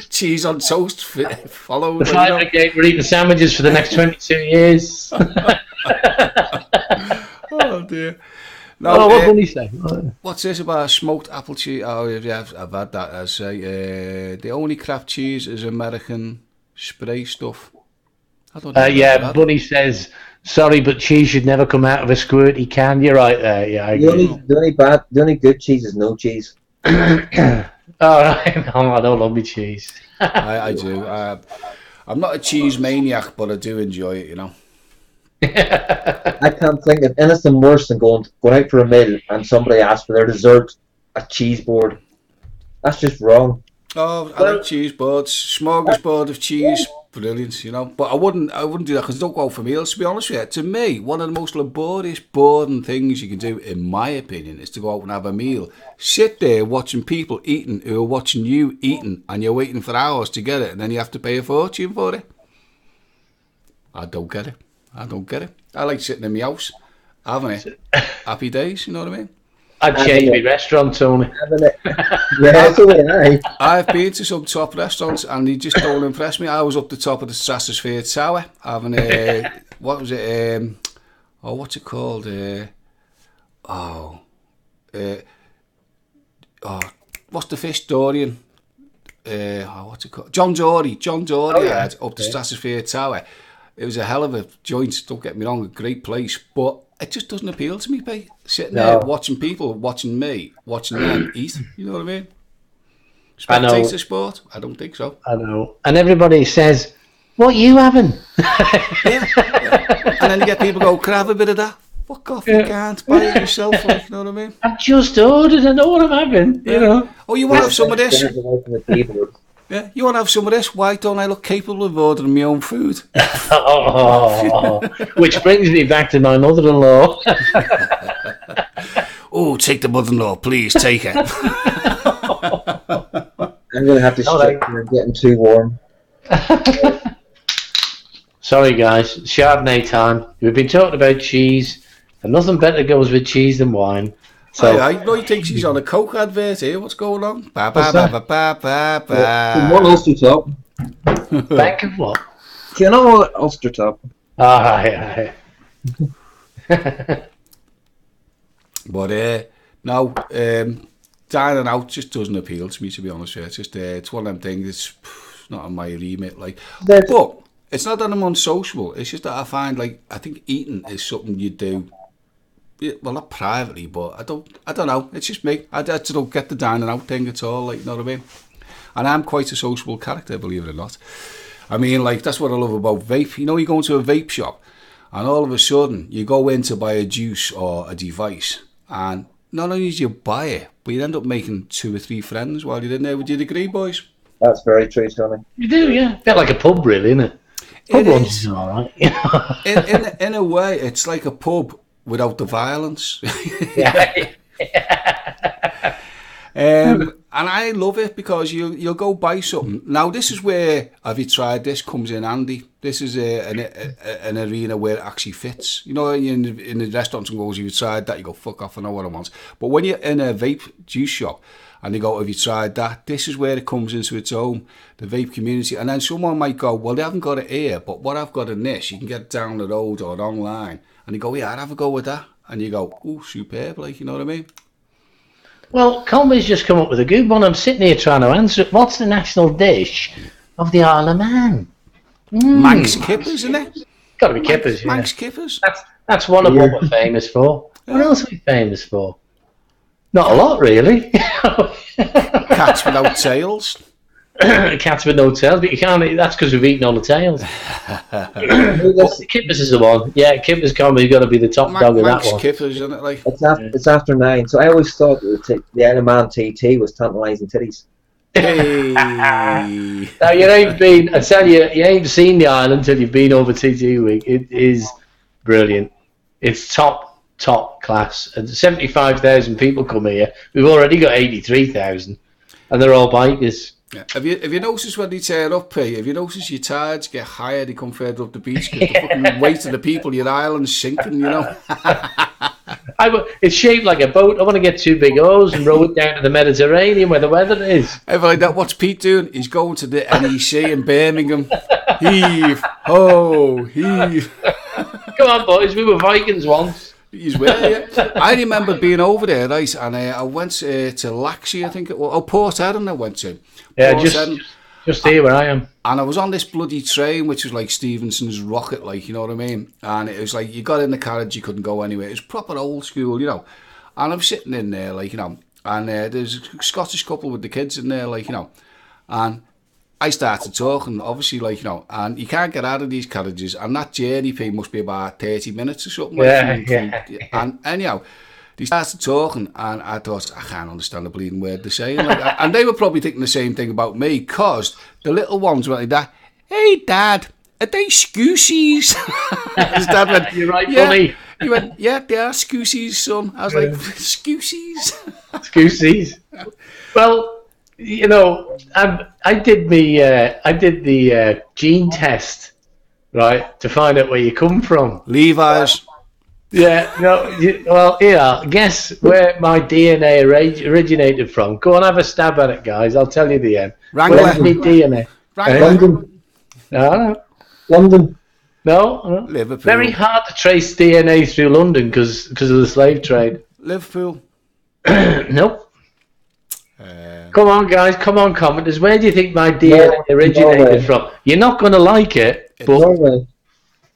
cheese on toast followed. The fire brigade were eating sandwiches for the next 22 years. Oh dear. No, what did he say? What's this about smoked apple cheese? Oh yeah, I've had that. I say the only craft cheese is American spray stuff. I don't know. Yeah, Bunny says, "Sorry, but cheese should never come out of a squirty can." You're right there. Yeah, I agree. The only good cheese is no cheese. All right, no, I don't love me cheese. I do. I'm not a cheese maniac, but I do enjoy it. You know. I can't think of anything worse than going out for a meal and somebody asks for their dessert a cheese board. That's just wrong. Oh, I like cheese boards, smorgasbord of cheese, brilliant, you know. But I wouldn't do that because I don't go out for meals. To be honest with you, to me, one of the most laborious, boring things you can do, in my opinion, is to go out and have a meal. Sit there watching people eating who are watching you eating, and you're waiting for hours to get it, and then you have to pay a fortune for it. I don't get it. I like sitting in my house, having it. Happy days, you know what I mean? I'd change my restaurant, Tony. I've been to some top restaurants and they just don't impress me. I was up the top of the Stratosphere Tower having a, what was it? What's it called? What's the fish? Dorian. What's it called? John Dory. Had up the Stratosphere Tower. It was a hell of a joint, don't get me wrong, a great place, but it just doesn't appeal to me, babe. Sitting there watching people, watching me, watching them eat, you know what I mean? Spectator sport? I don't think so. I know. And everybody says, "What are you having?" Yeah. And then you get people go, "Can I have a bit of that?" Fuck off, you can't. Buy it yourself, like, you know what I mean? I just ordered, I know what I'm having, you know. Oh, you want to have some of this? Yeah, you want to have some of this? Why don't I look capable of ordering my own food? Which brings me back to my mother-in-law. Oh, take the mother-in-law, please, take it. I'm going to have to stick here. I'm getting too warm. Sorry, guys. Chardonnay time. We've been talking about cheese, and nothing better goes with cheese than wine. So, I know he thinks he's on a Coke advert here. What's going on? One Ulster top. Bank of what? Do you know what Ulster top? Aye. But now, dining out just doesn't appeal to me, to be honest with you. It's just it's one of them things. It's not on my remit, like. But it's not that I'm unsociable. It's just that I find, like, I think eating is something you do. Well, not privately, but I don't know. It's just me. I just don't get the dining out thing at all. Like, you know what I mean? And I'm quite a sociable character, believe it or not. I mean, like, that's what I love about vape. You know, you go into a vape shop, and all of a sudden you go in to buy a juice or a device, and not only do you buy it, but you end up making 2 or 3 friends while you're in there. Would you agree, boys? That's very true, Tony. You do, yeah. A bit like a pub, really, isn't it? Pub runs is all right. in a way, it's like a pub without the violence. Yeah. And I love it because you'll go buy something. Now, this is where, have you tried this, comes in handy. This is an arena where it actually fits. You know, in the restaurants and goes, have you tried that? You go, fuck off, I know what I want. But when you're in a vape juice shop and they go, have you tried that? This is where it comes into its own, the vape community. And then someone might go, well, they haven't got it here, but what I've got in this, you can get it down the road or online. And they go, yeah, I'd have a go with that. And you go, oh, superb, like, you know what I mean? Well, Conway's just come up with a good one. I'm sitting here trying to answer it. What's the national dish of the Isle of Man? Manx kippers, isn't it? Got to be kippers, yeah. Manx kippers. That's one of what we're famous for. What else are we famous for? Not a lot, really. Cats without tails. Cats with no tails, but you can't. That's because we've eaten all the tails. Kippers is the one. Yeah, Kippers Conway's got to be the top dog of that one. Kippers, isn't it? Like, it's after 9, so I always thought that the Isle of Man TT was tantalising titties. Hey. Now, you ain't been. I tell you, you ain't seen the island until you've been over TT week. It is brilliant. It's top class. And 75,000 people come here. We've already got 83,000, and they're all bikers. Yeah. Have you noticed when they turn up here? Have you noticed your tides get higher? They come further up the beach because the fucking weight of the people, your island's sinking. You know. It's shaped like a boat. I want to get 2 big oars and row it down to the Mediterranean where the weather is. Ever like that? What's Pete doing? He's going to the NEC in Birmingham. Heave, ho, heave. Come on, boys. We were Vikings once. He's where, yeah. I remember being over there, right? And I went to Laxey, I think it was. Oh, Port Eden I went to. Yeah, just here where I am. And I was on this bloody train, which was like Stevenson's rocket, like, you know what I mean? And it was like, you got in the carriage, you couldn't go anywhere. It was proper old school, you know. And I'm sitting in there, like, you know, and there's a Scottish couple with the kids in there, like, you know. And I started talking, obviously, like, you know, and you can't get out of these carriages. And that journey must be about 30 minutes or something. And anyhow, they started talking, and I thought, I can't understand the bleeding word they're saying. Like, and they were probably thinking the same thing about me, because the little ones went like that, hey, Dad, are they scoocies? His dad went, you're right, yeah. Funny. He went, yeah, they are scoocies, son. I was like, scoocies? Scoocies. Well, you know, I did the gene test, right, to find out where you come from. Levi's. Yeah, no, well, yeah, guess where my DNA originated from. Go on, have a stab at it, guys. I'll tell you the end. Where's my DNA? London. No. London. No. Liverpool. Very hard to trace DNA through London because of the slave trade. Liverpool. Nope. Come on, guys. Come on, commenters. Where do you think my DNA originated from? You're not going to like it, but... Norway.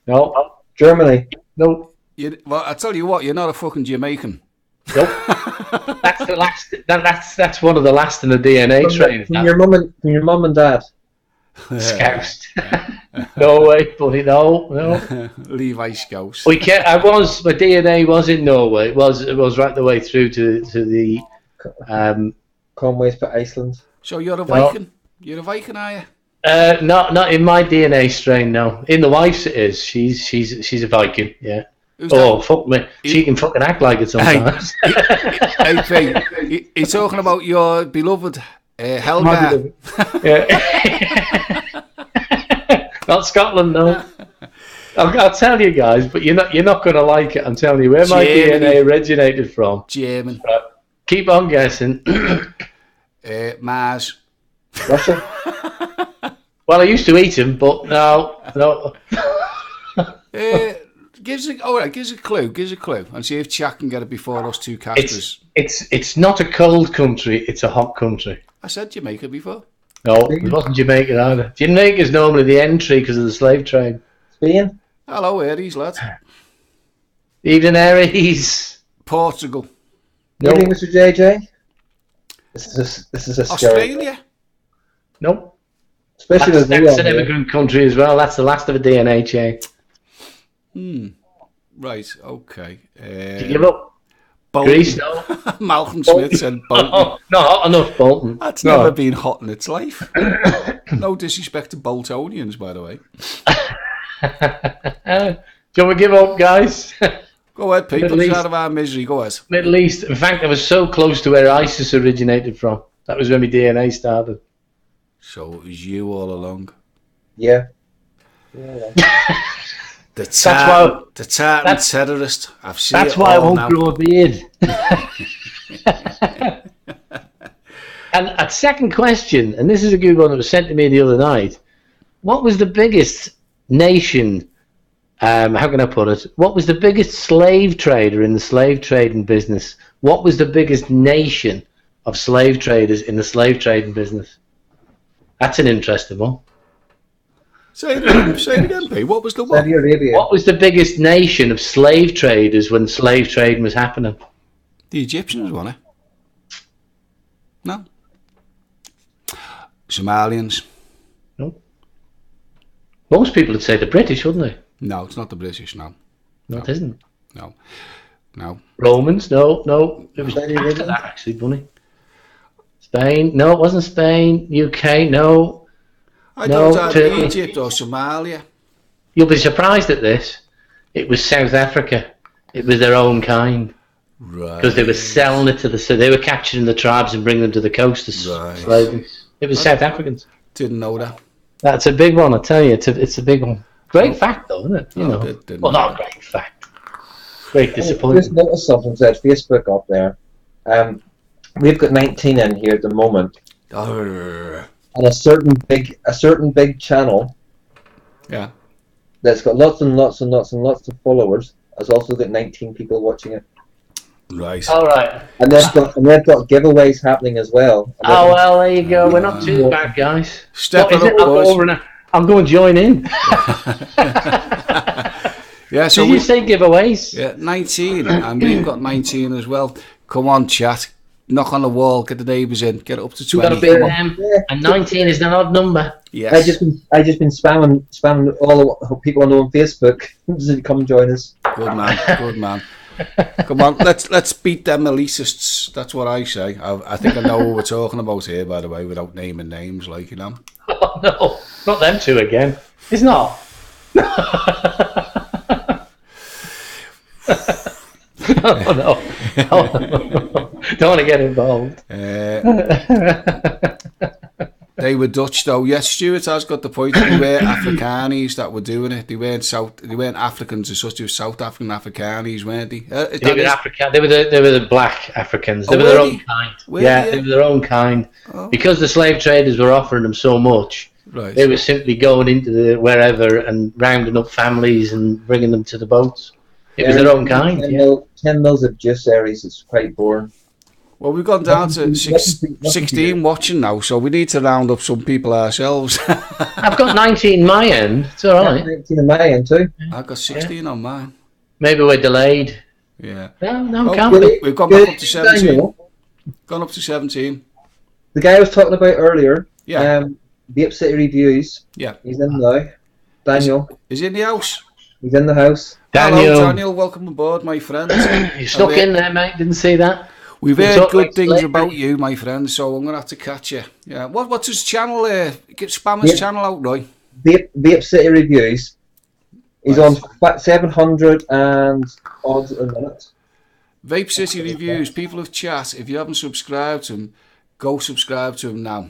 No. Germany. Nope. Well, I tell you what, you're not a fucking Jamaican. Nope. That's the last. That's one of the last in the DNA train. From your mum and dad. Scoused. No way, buddy. No. Levi Scouse. My DNA was in Norway. It was right the way through to the. Conway's for Iceland. So you're a Viking? No. You're a Viking, are you? Not in my DNA strain. No, in the wife's it is. She's a Viking. Yeah. Fuck me. She can fucking act like it sometimes. Hey, he's talking about your beloved Helga. Yeah. Not Scotland, no. I'll tell you guys, but you're not going to like it. I'm telling you where my DNA originated from. German. Right. Keep on guessing. Mars. Russia. Well, I used to eat them, but no. Give Gives us a clue. Gives a clue, and see if Jack can get it before us two casters. It's not a cold country. It's a hot country. I said Jamaica before. No, it wasn't Jamaica either. Jamaica's normally the entry because of the slave trade. Spain. Hello, Aries, lad. Evening, Aries. Portugal. No. Evening, Mr. JJ. This is a scary. Australia. Nope. Especially That's with an immigrant country as well. That's the last of a DNA chain. Right. Okay. Did you give up? Bolton. Greece? No. Malcolm Smith said Bolton. Oh, not hot enough, Bolton. That's never been hot in its life. No disrespect to Boltonians, by the way. Do you want to give up, guys? Go ahead, Pete. Middle Put us East. out of our misery. Go ahead. Middle East. In fact, I was so close to where ISIS originated from. That was when my DNA started. So it was you all along. Yeah. The why- tartan terrorist. I've seen That's it why I all won't now. grow a beard. And a second question, and this is a good one that was sent to me the other night. What was the biggest nation, how can I put it? What was the biggest slave trader in the slave trading business? What was the biggest nation of slave traders in the slave trading business? That's an interesting one. Say it again, Pete. What was the Saudi one? Arabia. What was the biggest nation of slave traders when slave trading was happening? The Egyptians won it. No. Somalians. No. Most people would say the British, wouldn't they? No, it's not the British. No. No, it isn't. No. No. Romans? No. It was Saudi after Arabia? that, actually, Bunny. Spain? No, it wasn't Spain. UK? No. I No, don't have Turkey. Egypt or Somalia. You'll be surprised at this. It was South Africa. It was their own kind. Right. Because they were selling it to the... So they were capturing the tribes and bringing them to the coast as Right. slaves. It was South Africans. Didn't know that. That's a big one, I tell you. It's a big one. Great fact, though, isn't it? You know. didn't Well, know not a great fact. Great I disappointment. just noticed something said Facebook up there. We've got 19 in here at the moment, Arr. and a certain big channel Yeah. that's got lots and lots and lots and lots of followers has also got 19 people watching it, Right. All right. and they've got giveaways happening as well. And Oh, well, there you go. We're not too bad, guys. Step What is it it? up, I'll go boys. over and I'm going to join in. Yeah, so Did you say giveaways? yeah, 19, and we've got 19 as well. Come on, chat. Knock on the wall, get the neighbours in, get it up to We've got 20. to beat Come on. them. Yeah. And 19 is an odd number. Yes. I just been spamming all the people I know on Facebook to come join us. Good man, good man. Come on, let's beat them elitists. That's what I say. I think I know who we're talking about here, by the way, without naming names, like, you know. Oh, no. Not them two again. It's not. Oh, no. Don't want to get involved. They were Dutch though. Yes, Stuart has got the point. They were Afrikanis that were doing it. They weren't Africans as such. They were South African Afrikanis, weren't they? They were African. They were the black Africans. They Oh, were their were own they? kind. Were Yeah, they? they were their own kind. Oh. Because the slave traders were offering them so much, Right. they were simply going into the wherever and rounding up families and bringing them to the boats. It was their own kind. 10 mils of juice Aries is quite boring. Well, we've gone down to Nothing to 16 watching now, so we need to round up some people ourselves. I've got 19 my end. It's all right. 19 in my end too. I've got 16 on mine. Maybe we're delayed. Yeah. No, Oh, can't good. be. We've gone back up to Daniel, 17. Gone up to 17. the guy I was talking about earlier, Yeah. Vape City Reviews, Yeah. he's in now. Daniel, Is he in the house? he's in the house. Daniel, Hello, Daniel. Welcome aboard, my friend. you snuck in there, mate. Didn't see that. We've We heard talked good about things slavery. about you, my friend, so I'm going to have to catch you. Yeah. What's his channel? Spam his Yeah. channel out, Roy. Vape City Reviews. He's Right. on 700 and odds a minute. Vape City Reviews, people of chat, if you haven't subscribed to him, go subscribe to him now.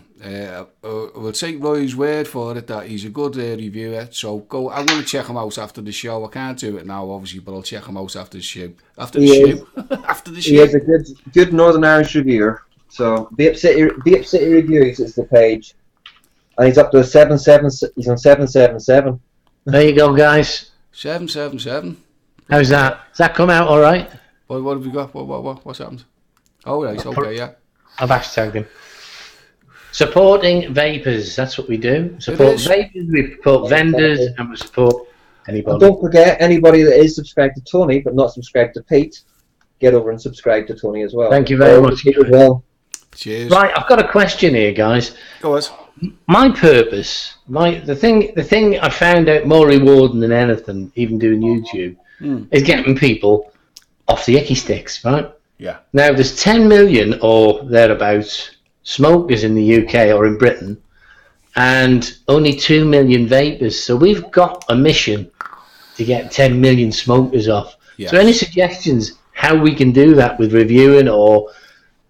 We'll take Roy's word for it that he's a good reviewer, so go. I'm going to check him out after the show. I can't do it now, obviously, but I'll check him out after the show. After the He show. is. After the He show. is a good Northern Irish reviewer. So Vape City Reviews is the page, and he's up to 77. He's on 777. There you go, guys. 777. How's that? Does that come out all right? What have we got? What's happened? Oh, right, okay, yeah. I've hashtagged him. Supporting vapors, that's what we do. Support vapors, we support vendors, and we support anybody. And don't forget, anybody that is subscribed to Tony but not subscribed to Pete, get over and subscribe to Tony as well. Thank you very much. As well. Cheers. Right, I've got a question here, guys. Go on. My purpose, the thing I found out more rewarding than anything, even doing YouTube, is getting people off the icky sticks, right? Yeah. Now, there's 10 million or thereabouts smokers in the UK or in Britain, and only 2 million vapors. So we've got a mission to get 10 million smokers off. Yes. So any suggestions how we can do that with reviewing or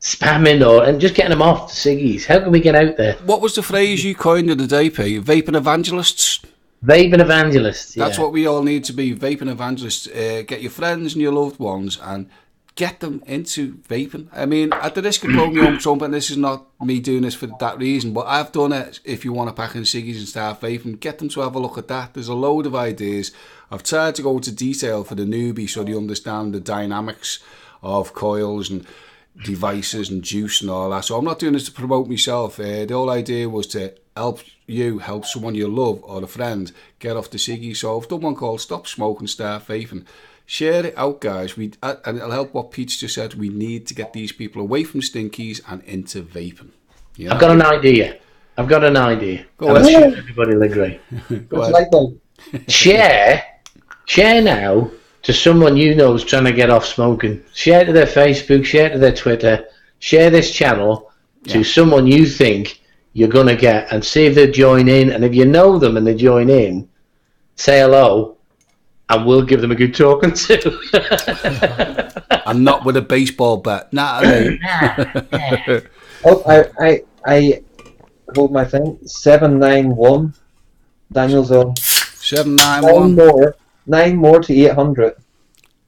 spamming and just getting them off the ciggies? How can we get out there? What was the phrase you coined the other day, P? Vaping evangelists? Vaping evangelists. That's yeah. what we all need to be, vaping evangelists. Get your friends and your loved ones and get them into vaping. I mean, at the risk of blowing my own trumpet, and this is not me doing this for that reason, but I've done it. If you want to pack in ciggies and start vaping, get them to have a look at that. There's a load of ideas. I've tried to go into detail for the newbie so they understand the dynamics of coils and devices and juice and all that. So I'm not doing this to promote myself. The whole idea was to help someone you love or a friend get off the ciggy. So I've done one called Stop Smoking, Start Vaping. Share it out, guys. And it'll help what Pete's just said. We need to get these people away from stinkies and into vaping. Yeah. I've got an idea. Go I'm ahead. sure everybody will agree. Go ahead. Share now to someone you know is trying to get off smoking. Share to their Facebook, share to their Twitter, share this channel to someone you think you're going to get and see if they join in. And if you know them and they join in, say hello and we'll give them a good talking to. I'm not with a baseball bat. Natalie. Oh, I hold my thing. 791. Daniel's on. 791. 9 more to 800.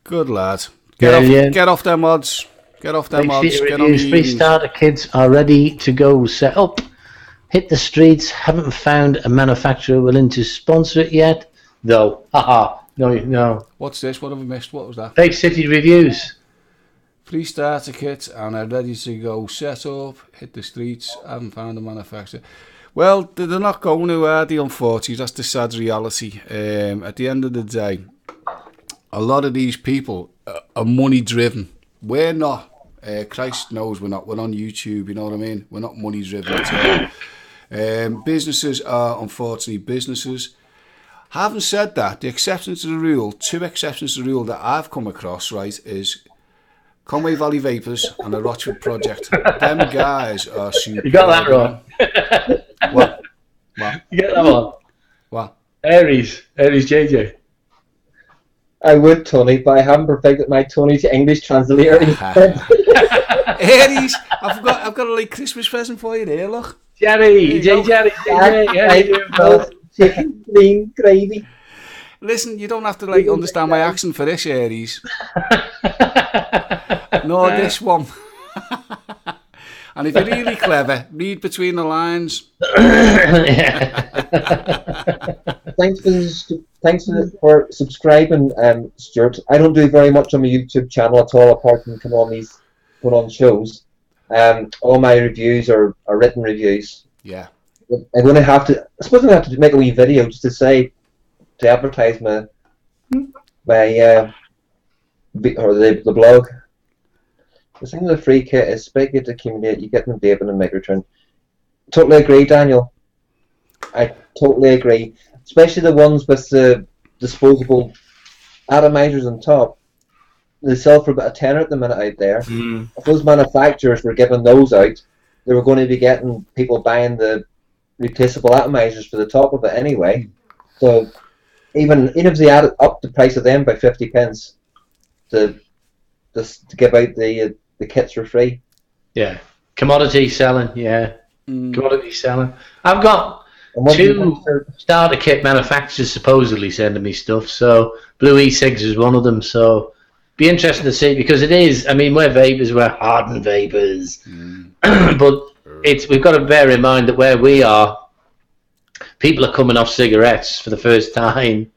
Good lad. Get off them odds. Get off them odds. Get on the Free starter kits are ready to go. Set up. Hit the streets. Haven't found a manufacturer willing to sponsor it yet, though. Haha. No. What's this? What have I missed? What was that? Vape City reviews. Free starter kit and are ready to go. Set up. Hit the streets. Haven't found a manufacturer. Well, they're not going to, are they, unfortunately? That's the sad reality. At the end of the day, a lot of these people are money driven. We're not. Christ knows we're not. We're on YouTube, you know what I mean? We're not money driven at all. Businesses are, unfortunately, businesses. Having said that, the exceptions to the rule, 2 exceptions to the rule that I've come across, right, is Conway Valley Vapors and the Rochford Project. Them guys are super. You got that wrong. What? You get that one? What? Aries JJ. I would, Tony, but I haven't perfected my Tony to English translator. Aries, I've got a like Christmas present for you there, look. Jerry, JJ. Chicken, green gravy. Listen, you don't have to like understand my accent for this, Aries. No, this one. And if you're really clever, read between the lines. Thanks for subscribing, Stuart. I don't do very much on my YouTube channel at all, apart from come on shows. All my reviews are written reviews. Yeah. I'm going to have to. I suppose I'm going to have to make a wee video just to advertise my the blog. The thing with the free kit is spec it to accumulate. You get them vaping and microturn. Totally agree, Daniel. I totally agree. Especially the ones with the disposable atomizers on top. They sell for about a tenner at the minute out there. If those manufacturers were giving those out, they were going to be getting people buying the replaceable atomizers for the top of it anyway. So even if they added up the price of them by 50 pence to give out the kits for free. Yeah. Commodity selling, yeah. Commodity selling. I've got 2 starter kit manufacturers supposedly sending me stuff, so Blue E-Cigs is one of them, so be interesting to see, because it is, I mean, we're vapors, we're hardened vapors, but we've got to bear in mind that where we are, people are coming off cigarettes for the first time.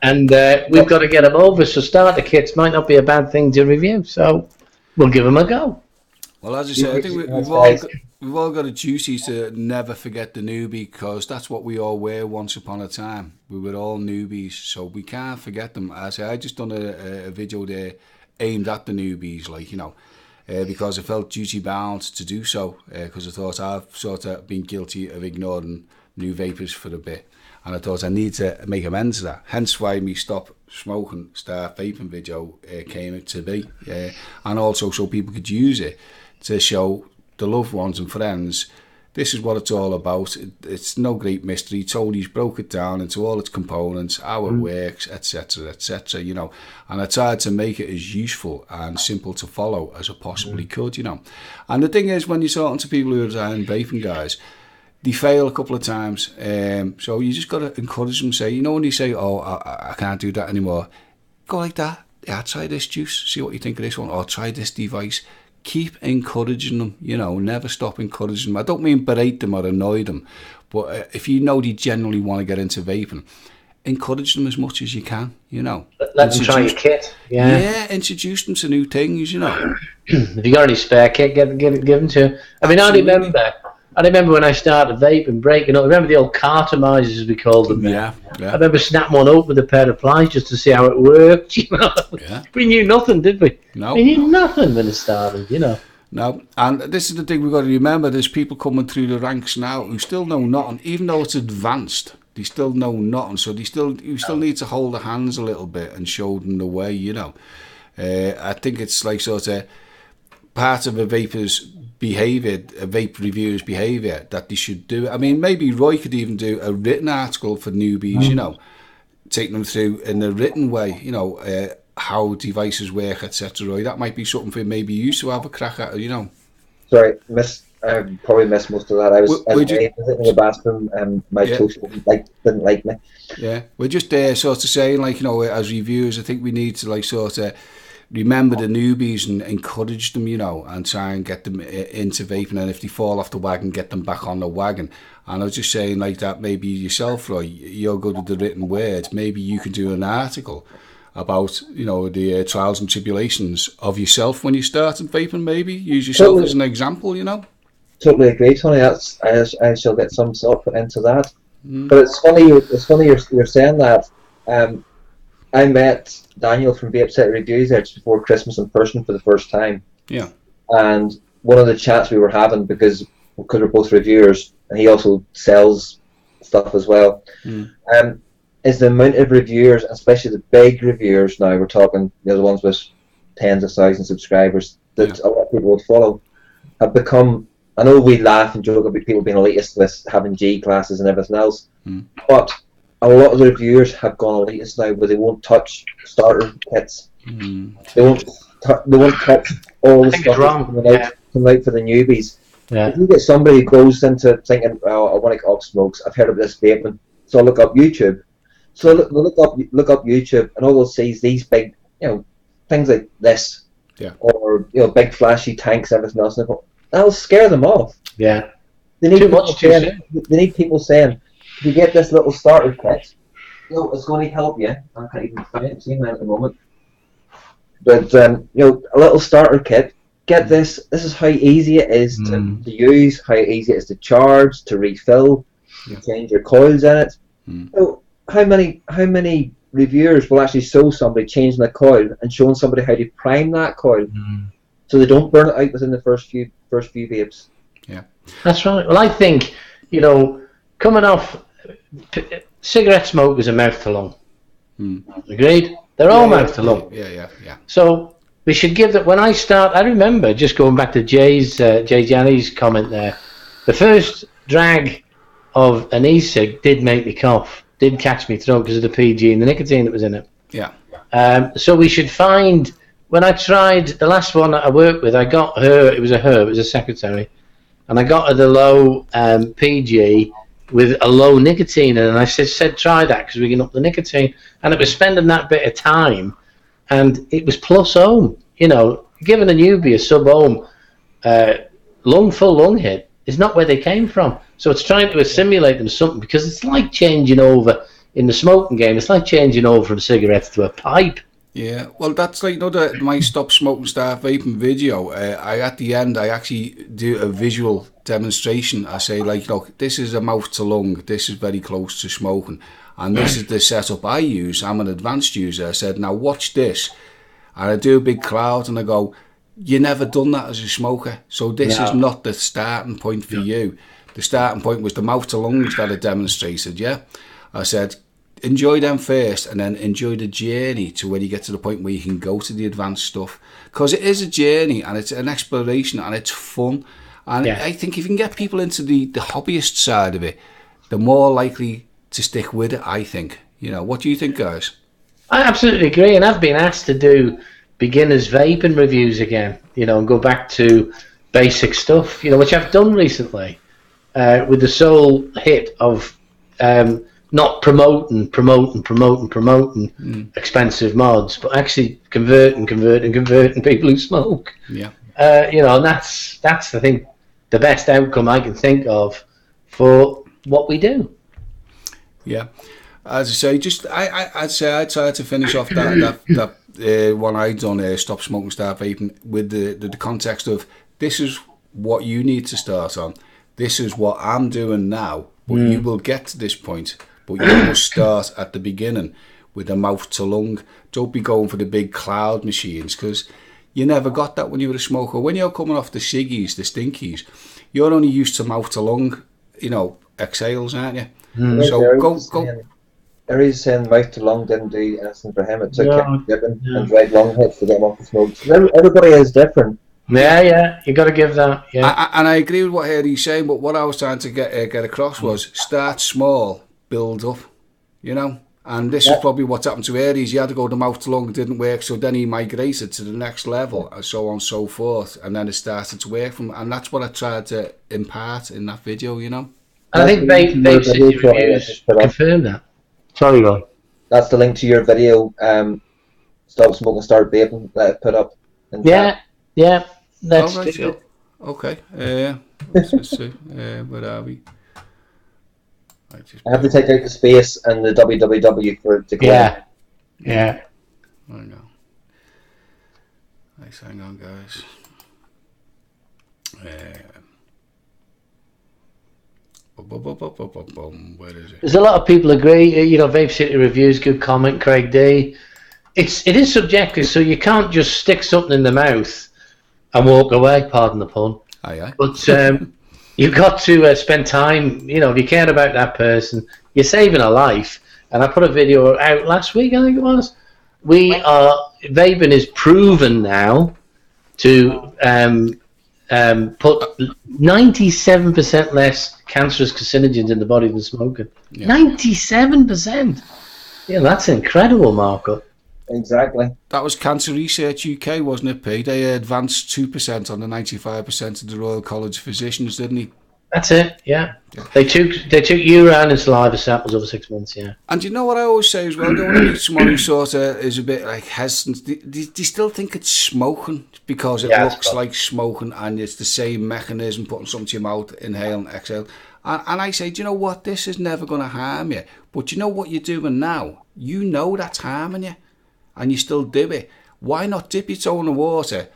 And we've got to get them over. So starter kits might not be a bad thing to review. So we'll give them a go. Well, as I say, I think we've all got a duty to never forget the newbie, because that's what we all were once upon a time. We were all newbies, so we can't forget them. As I just done a video there aimed at the newbies, like, you know, because I felt duty bound to do so, because I thought I've sort of been guilty of ignoring new vapors for a bit, and I thought I need to make amends to that. Hence why me stop smoking, start vaping video came to be, and also so people could use it to show the loved ones and friends this is what it's all about. It's no great mystery. Tony's broke it down into all its components, how it works, etc., etc., you know. And I tried to make it as useful and simple to follow as I possibly could, you know. And the thing is, when you're talking to people who are vaping guys, they fail a couple of times. So you just got to encourage them, say, you know, when you say, oh, I can't do that anymore, go like that. Yeah, try this juice, see what you think of this one, or try this device. Keep encouraging them, you know, never stop encouraging them. I don't mean berate them or annoy them, but if you know they genuinely want to get into vaping, encourage them as much as you can, you know. Let them try your kit. Yeah, introduce them to new things, you know. If you got any spare kit, give them to. I mean, Absolutely. I remember when I started vaping, breaking up. Remember the old cartomizers, as we called them? Yeah. I remember snapping one open with a pair of pliers just to see how it worked. You know, we knew nothing, did we? No. We knew nothing when it started. You know. No, and this is the thing we've got to remember. There's people coming through the ranks now who still know nothing, even though it's advanced. They still know nothing, so you still need to hold their hands a little bit and show them the way. You know, I think it's like sort of part of a vapor's behaviour, a vape reviewer's behaviour, that they should do. I mean, maybe Roy could even do a written article for newbies, you know, taking them through in a written way, you know, how devices work, etc. Roy, that might be something for maybe you to have a crack at, you know. Sorry, I probably missed most of that. I was in the bathroom and my toast didn't like me. Yeah, we're just sort of saying, like, you know, as reviewers, I think we need to, like, sort of remember the newbies and encourage them, you know, and try and get them into vaping, and if they fall off the wagon, get them back on the wagon. And I was just saying, like, that maybe yourself, Roy, you're good with the written word, maybe you can do an article about, you know, the trials and tribulations of yourself when you started vaping, maybe use yourself as an example, you know. Totally agree, Tony. I shall get some thought put into that. But it's funny you're saying that. I met Daniel from Vape Set Reviews there just before Christmas in person for the first time. Yeah. And one of the chats we were having, because we're both reviewers, and he also sells stuff as well, is the amount of reviewers, especially the big reviewers now, we're talking, you know, the ones with tens of thousands of subscribers, that a lot of people would follow, have become, I know we laugh and joke about people being elitist with having G classes and everything else, but a lot of the reviewers have gone elitist now, where they won't touch starter kits. They won't touch all the stuff coming out for the newbies. Yeah. If you get somebody who goes into thinking, "Oh, I want to get off smokes. I've heard of this vaping, so I'll look up YouTube." So look up YouTube, and all they'll see is these big, you know, things like this, or, you know, big flashy tanks, everything else. And that'll scare them off. Yeah. They need people saying, if you get this little starter kit, you know, it's going to help you. I can't even find it, seeing that at the moment. But you know, a little starter kit. Get this. This is how easy it is to use. How easy it is to charge, to refill, to change your coils in it. So how many reviewers will actually show somebody changing the coil and showing somebody how to prime that coil, so they don't burn it out within the first few vapes? Yeah, that's right. Well, I think, you know, coming off, cigarette smoke is a mouth to lung. Agreed? They're all mouth to lung. Yeah. So we should give that. When I start, I remember, just going back to Jay Janney's comment there, the first drag of an E-Cig did make me cough, did catch me throat because of the PG and the nicotine that was in it. Yeah. So we should find, when I tried the last one that I worked with, I got her, it was a secretary, and I got her the low PG with a low nicotine, and I said try that because we can up the nicotine, and it was spending that bit of time, and it was plus ohm, you know, giving a newbie a sub ohm full lung hit is not where they came from. So it's trying to assimilate them something, because it's like changing over in the smoking game. It's like changing over from cigarettes to a pipe. Yeah, well, that's like, my Stop Smoking Start Vaping video. At the end, I actually do a visual demonstration. I say, like, look, this is a mouth to lung. This is very close to smoking. And this is the setup I use. I'm an advanced user. I said, now watch this. And I do a big crowd and I go, you never done that as a smoker. So this is not the starting point for you. The starting point was the mouth to lungs that I demonstrated, yeah? I said, enjoy them first and then enjoy the journey to when you get to the point where you can go to the advanced stuff. Because it is a journey and it's an exploration and it's fun. And I think if you can get people into the hobbyist side of it, they're more likely to stick with it, I think. What do you think, guys? I absolutely agree. And I've been asked to do beginners vaping reviews again, and go back to basic stuff, which I've done recently with the sole hit of not promoting expensive mods, but actually converting people who smoke. Yeah. And that's I think the best outcome I can think of for what we do. Yeah. As I say, I'd say I tried to finish off that one I done, Stop Smoking Start Vaping, with the context of this is what you need to start on. This is what I'm doing now, but you will get to this point. But you must start at the beginning with a mouth to lung. Don't be going for the big cloud machines, because you never got that when you were a smoker. When you're coming off the ciggies, the stinkies, you're only used to mouth to lung, exhales, aren't you? So go. Eric's saying mouth to lung didn't do anything for him. It took him dipping and dried lung hits to get him off the smoke. So everybody is different. Yeah, you got to give that. Yeah, and I agree with what Harry's saying, but what I was trying to get across was start small, build up, And this is probably what's happened to Aries. He had to go to mouth to lung, it didn't work, so then he migrated to the next level, and so on and so forth, and then it started to work from, and that's what I tried to impart in that video, And I think Vape City reviews confirm that. Sorry, Ron. That's the link to your video. Stop Smoking, Start Vaping that I put up. Yeah. That's it. Okay. Let's see. Where are we? I have to take out the space and the www for it to go. Yeah. I know. Nice, hang on, guys. Where is it? There's a lot of people agree. Vape City reviews, good comment, Craig D. It is subjective, so you can't just stick something in the mouth and walk away. Pardon the pun. Aye. But you've got to spend time. If you care about that person, you're saving a life. And I put a video out last week, I think it was. Vaping is proven now to put 97% less cancerous carcinogens in the body than smoking. 97%. That's incredible, Marco. Exactly. That was Cancer Research UK, wasn't it, P? They advanced 2% on the 95% of the Royal College of Physicians, didn't he? That's it, yeah. They took urine and saliva samples over 6 months, yeah. And you know what I always say as well, don't you? Someone who sort of is a bit like hesitant, do you still think it's smoking? Because it looks like smoking and it's the same mechanism, putting something to your mouth, inhale and exhale. And I say, do you know what? This is never going to harm you. But you know what you're doing now? You know that's harming you. And you still do it. Why not dip your toe in the water,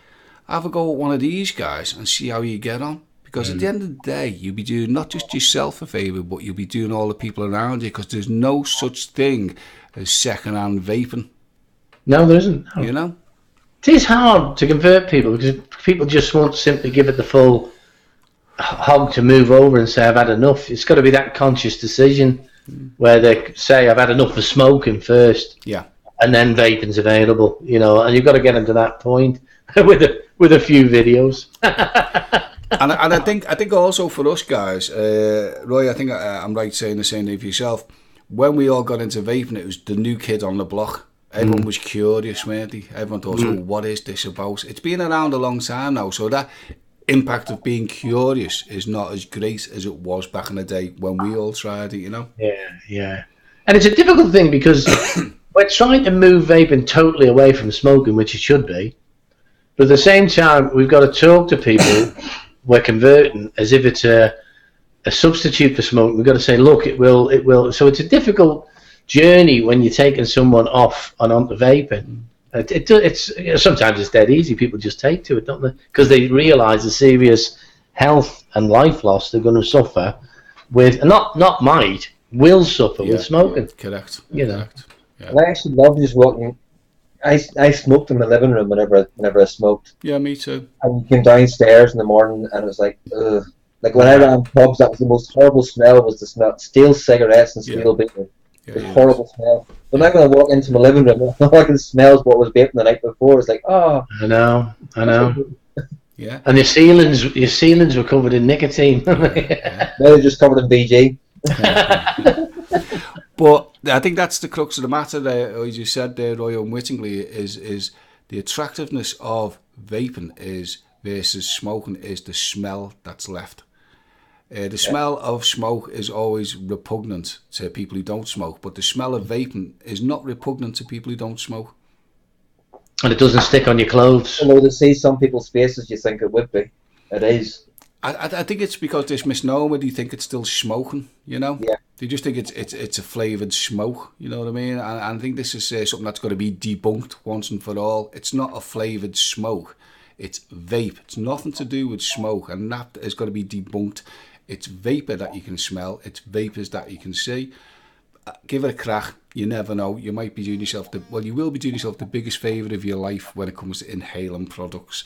have a go at one of these guys and see how you get on? Because at the end of the day, you'll be doing not just yourself a favour, but you'll be doing all the people around you, because there's no such thing as second-hand vaping. No, there isn't. No. It is hard to convert people, because people just won't simply give it the full hog to move over and say, I've had enough. It's got to be that conscious decision where they say, I've had enough of smoking first. Yeah. And then vaping's available, and you've got to get them to that point with a few videos. and I think also for us guys, Roy, I think I'm right saying the same thing for yourself. When we all got into vaping, it was the new kid on the block. Everyone was curious, weren't they? Everyone thought, what is this about? It's been around a long time now, so that impact of being curious is not as great as it was back in the day when we all tried it, Yeah. And it's a difficult thing because we're trying to move vaping totally away from smoking, which it should be. But at the same time, we've got to talk to people we're converting as if it's a a substitute for smoke. We've got to say, look, it will. So it's a difficult journey when you're taking someone off and onto vaping. It's sometimes it's dead easy. People just take to it, don't they? Because they realise the serious health and life loss they're going to suffer with, not might, will suffer with smoking. Correct. You know. Correct. Yeah. And I actually love just walking. I smoked in my living room whenever I smoked. Yeah, me too. And you came downstairs in the morning, and it was like, ugh. Like when I ran pubs, that was the most horrible smell. Was the smell stale cigarettes and stale vaping. It was horrible smell. But now when I walk into my living room, all I can smell is what was vaping the night before. It's like, oh. I know. Yeah. And your ceilings were covered in nicotine. Now they're just covered in BG. But I think that's the crux of the matter there, as you said there, Roy, unwittingly, is the attractiveness of vaping is versus smoking is the smell that's left. The smell of smoke is always repugnant to people who don't smoke, but the smell of vaping is not repugnant to people who don't smoke. And it doesn't stick on your clothes. Although to see some people's faces, you think it would be. It is. I think it's because this misnomer. Do you think it's still smoking? You know? Yeah. Do you just think it's a flavoured smoke? You know what I mean? And I think this is something that's got to be debunked once and for all. It's not a flavoured smoke. It's vape. It's nothing to do with smoke, and that has got to be debunked. It's vapor that you can smell. It's vapors that you can see. Give it a crack. You never know. You might be doing yourself you will be doing yourself the biggest favour of your life when it comes to inhaling products.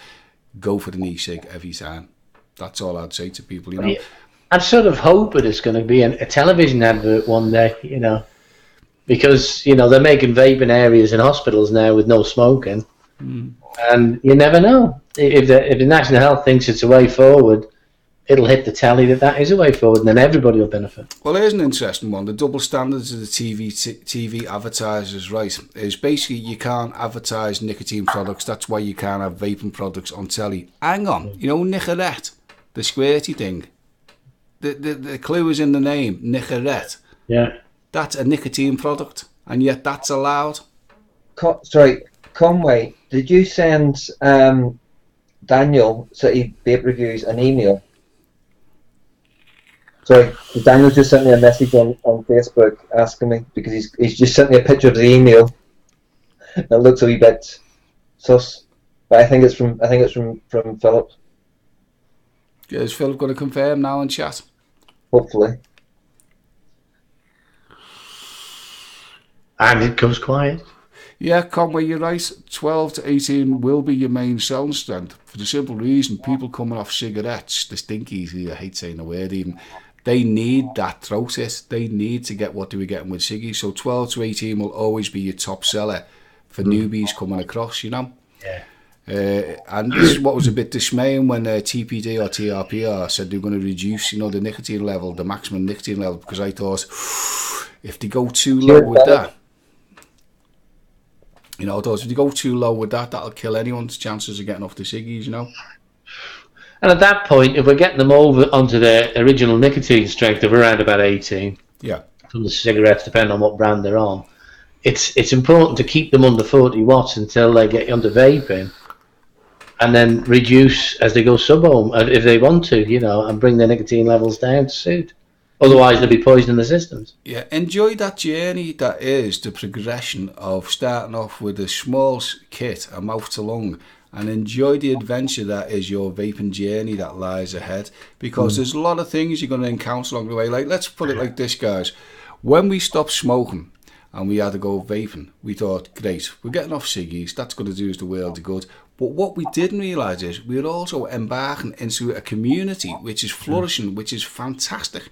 Go for an E-Cig every time. That's all I'd say to people, you know. I'm sort of hoping it's going to be a television advert one day, you know, because, you know, they're making vaping areas in hospitals now with no smoking. And you never know. If the National Health thinks it's a way forward, it'll hit the telly that is a way forward, and then everybody will benefit. Well, here's an interesting one. The double standards of the TV advertisers, right, is basically you can't advertise nicotine products. That's why you can't have vaping products on telly. Hang on. You know Nicorette, the squirty thing? The clue is in the name, Nicorette. Yeah. That's a nicotine product, and yet that's allowed. Sorry, Conway, did you send Daniel City Vape Reviews an email? Sorry, Daniel just sent me a message on Facebook asking me, because he's just sent me a picture of the email. It looks a wee bit sus, but I think it's from Philip. Is Philip going to confirm now in chat? Hopefully. And it goes quiet. Yeah, Conway, you're right. 12 to 18 will be your main selling strength, for the simple reason people coming off cigarettes, the stinkies, I hate saying the word even, they need that throat hit. They need to get what they were getting with ciggies. So 12 to 18 will always be your top seller for newbies coming across, you know? Yeah. And this is what was a bit dismaying when TPD or TRPR said they were going to reduce, you know, the nicotine level, the maximum nicotine level, because I thought if they go too low with that, you know, if they go too low with that, that'll kill anyone's chances of getting off the ciggies, you know. And at that point, if we're getting them over onto their original nicotine strength of around about 18, yeah, from the cigarettes, depending on what brand they're on, it's important to keep them under 40 watts until they get under vaping, and then reduce as they go sub-ohm if they want to, you know, and bring their nicotine levels down to suit. Otherwise, they'll be poisoning the systems. Yeah, enjoy that journey that is the progression of starting off with a small kit, a mouth to lung, and enjoy the adventure that is your vaping journey that lies ahead. Because there's a lot of things you're going to encounter along the way. Like, let's put it like this, guys. When we stopped smoking and we had to go vaping, we thought, great, we're getting off ciggies, that's going to do us the world of good. But what we didn't realise is we're also embarking into a community which is flourishing, which is fantastic.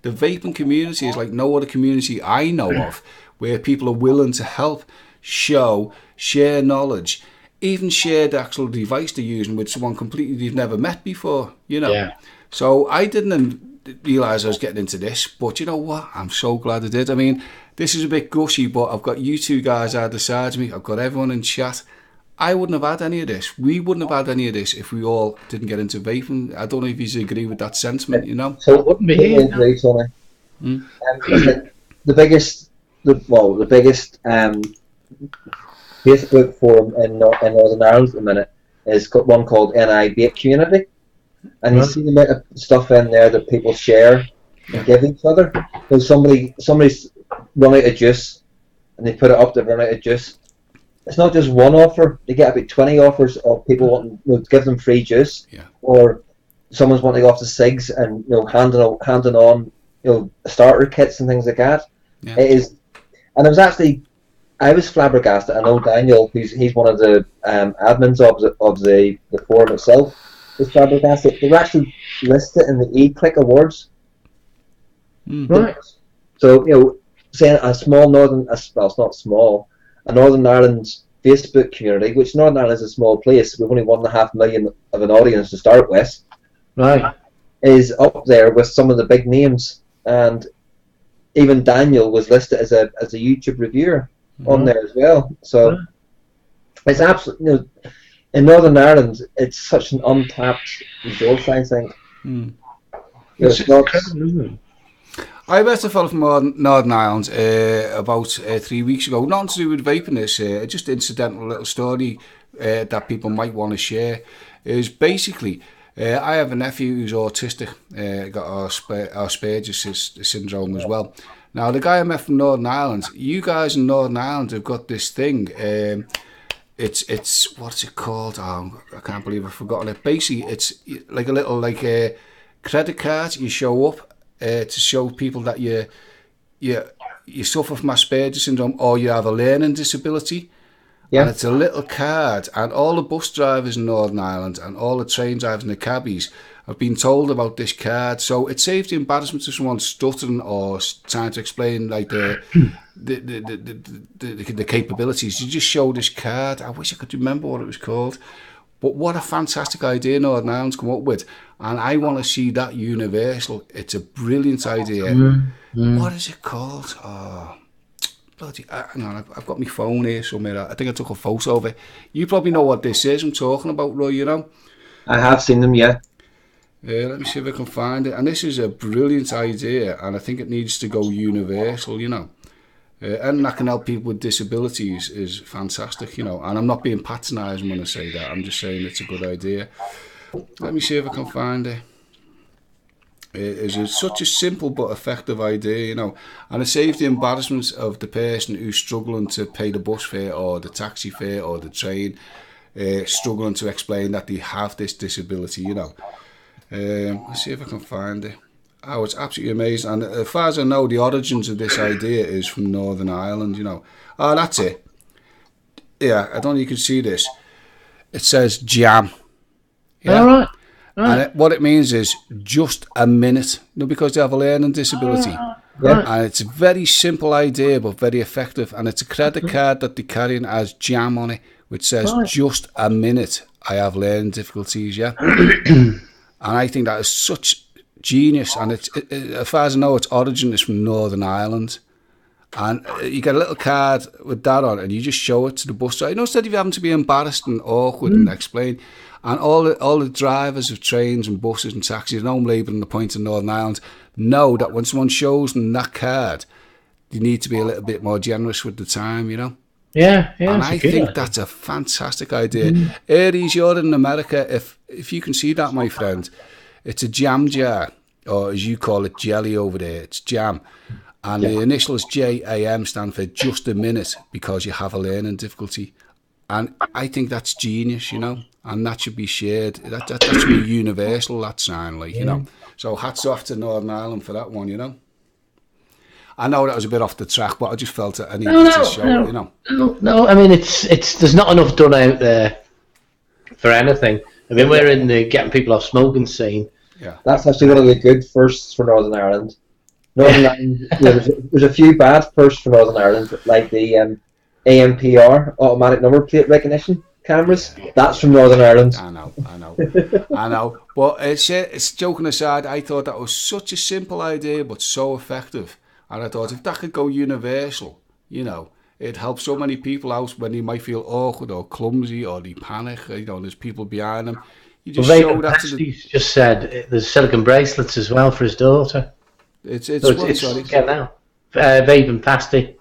The vaping community is like no other community I know of, where people are willing to help, show, share knowledge, even share the actual device they're using with someone completely they've never met before, you know. Yeah. So I didn't realise I was getting into this, but you know what? I'm so glad I did. I mean, this is a bit gushy, but I've got you two guys either side of me. I've got everyone in chat. I wouldn't have had any of this. We wouldn't have had any of this if we all didn't get into vaping. I don't know if you agree with that sentiment, you know? So it wouldn't be here. Agree, Tony. The biggest Facebook forum in Northern Ireland at the minute is one called NI Vape Community, and you see the amount of stuff in there that people share and give each other. So somebody's run out of juice, and they put it up to run out of juice. It's not just one offer; they get about 20 offers of people wanting to give them free juice, or someone's wanting off the cigs and handing on starter kits and things like that. Yeah. It is, and I was flabbergasted. I know Daniel, he's one of the admins of the forum itself, was flabbergasted. They were actually listed in the E-Cig Awards. Right. So saying it's not small, a Northern Ireland Facebook community, which Northern Ireland is a small place. We've only 1.5 million of an audience to start with. Right. Is up there with some of the big names, and even Daniel was listed as a YouTube reviewer on there as well. So it's absolutely, in Northern Ireland, it's such an untapped resource, I think. It's not. I met a fellow from Northern Ireland about 3 weeks ago. Nothing to do with vaping this, just incidental little story that people might want to share. Is basically, I have a nephew who's autistic, got Asperger's syndrome as well. Now, the guy I met from Northern Ireland, you guys in Northern Ireland have got this thing. It's what's it called? Oh, I can't believe I've forgotten it. Basically, it's like a little a credit card. You show up to show people that you suffer from Asperger's syndrome or you have a learning disability. Yeah. And it's a little card, and all the bus drivers in Northern Ireland and all the train drivers and the cabbies have been told about this card. So it saves the embarrassment of someone stuttering or trying to explain the capabilities. You just show this card. I wish I could remember what it was called. But what a fantastic idea Northern Ireland's come up with. And I want to see that universal. It's a brilliant idea. What is it called? Oh, bloody, hang on, I've got my phone here somewhere. I think I took a photo of it. You probably know what this is I'm talking about, Roy, I have seen them, yeah. Let me see if I can find it. And this is a brilliant idea, and I think it needs to go universal, and that can help people with disabilities is fantastic, and I'm not being patronising when I say that. I'm just saying it's a good idea. Let me see if I can find it. It is such a simple but effective idea, and it saves the embarrassment of the person who's struggling to pay the bus fare or the taxi fare or the train, struggling to explain that they have this disability, Let's see if I can find it. Oh, it's absolutely amazing. And as far as I know, the origins of this idea is from Northern Ireland, Oh, that's it. Yeah, I don't know if you can see this. It says jam. Yeah. All right. And what it means is just a minute, because they have a learning disability. Right. And it's a very simple idea, but very effective. And it's a credit card that they carry in as jam on it, which says just a minute. I have learning difficulties, yeah. And I think that is such genius. And it's as far as I know, its origin is from Northern Ireland. And you get a little card with that on, and you just show it to the bus driver. Instead of having to be embarrassed and awkward and explain. And all the drivers of trains and buses and taxis, and I'm labelling the point in Northern Ireland, know that when someone shows them that card, you need to be a little bit more generous with the time, Yeah. And I think that's a fantastic idea. Aries, you're in America. If you can see that, my friend, it's a jam jar, or as you call it, jelly over there. It's jam. And the initials JAM stand for just a minute because you have a learning difficulty. And I think that's genius, and that should be shared. That should be universal, that sign, So hats off to Northern Ireland for that one, I know that was a bit off the track, but I just felt that I needed to show it, No, I mean, it's there's not enough done out there for anything. I mean, we're in the getting people off smoking scene. Yeah, that's actually one of the good firsts for Northern Ireland. Northern Ireland, there's a few bad firsts for Northern Ireland, like the ANPR, automatic number plate recognition cameras. That's from Northern Ireland. I know. But it's joking aside, I thought that was such a simple idea, but so effective. And I thought if that could go universal, it helps so many people out when they might feel awkward or clumsy or they panic. There's people behind them. You just show that to the... just said there's silicone bracelets as well for his daughter. It's get now. Vaping pasty.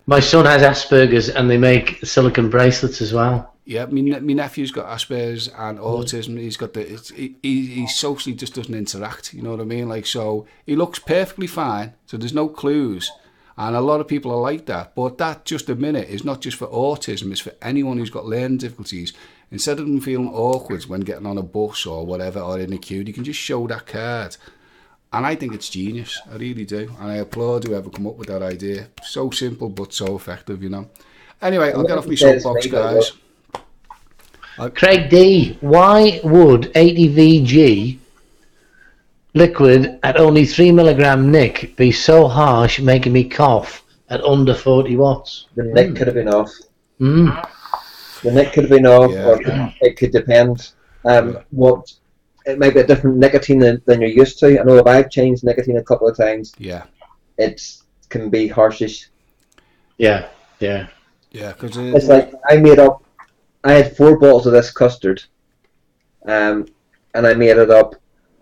My son has Asperger's, and they make silicone bracelets as well. Yeah, my nephew's got Asperger's and autism. He's got he socially just doesn't interact. You know what I mean? Like, so he looks perfectly fine. So there's no clues, and a lot of people are like that. But that just a minute is not just for autism. It's for anyone who's got learning difficulties. Instead of them feeling awkward when getting on a bus or whatever or in a queue, you can just show that card. And I think it's genius. I really do. And I applaud whoever come up with that idea. So simple but so effective, you know. Anyway, I'll get off my soapbox, guys. Craig D, why would 80VG liquid at only 3 milligram nick be so harsh, making me cough at under 40 watts? The nick could have been off. Mm. The nick could have been off, or it could depend. What it might be a different nicotine than you're used to. I know if I've changed nicotine a couple of times, it can be harshish. Yeah, because it's like I had 4 bottles of this custard, and I made it up,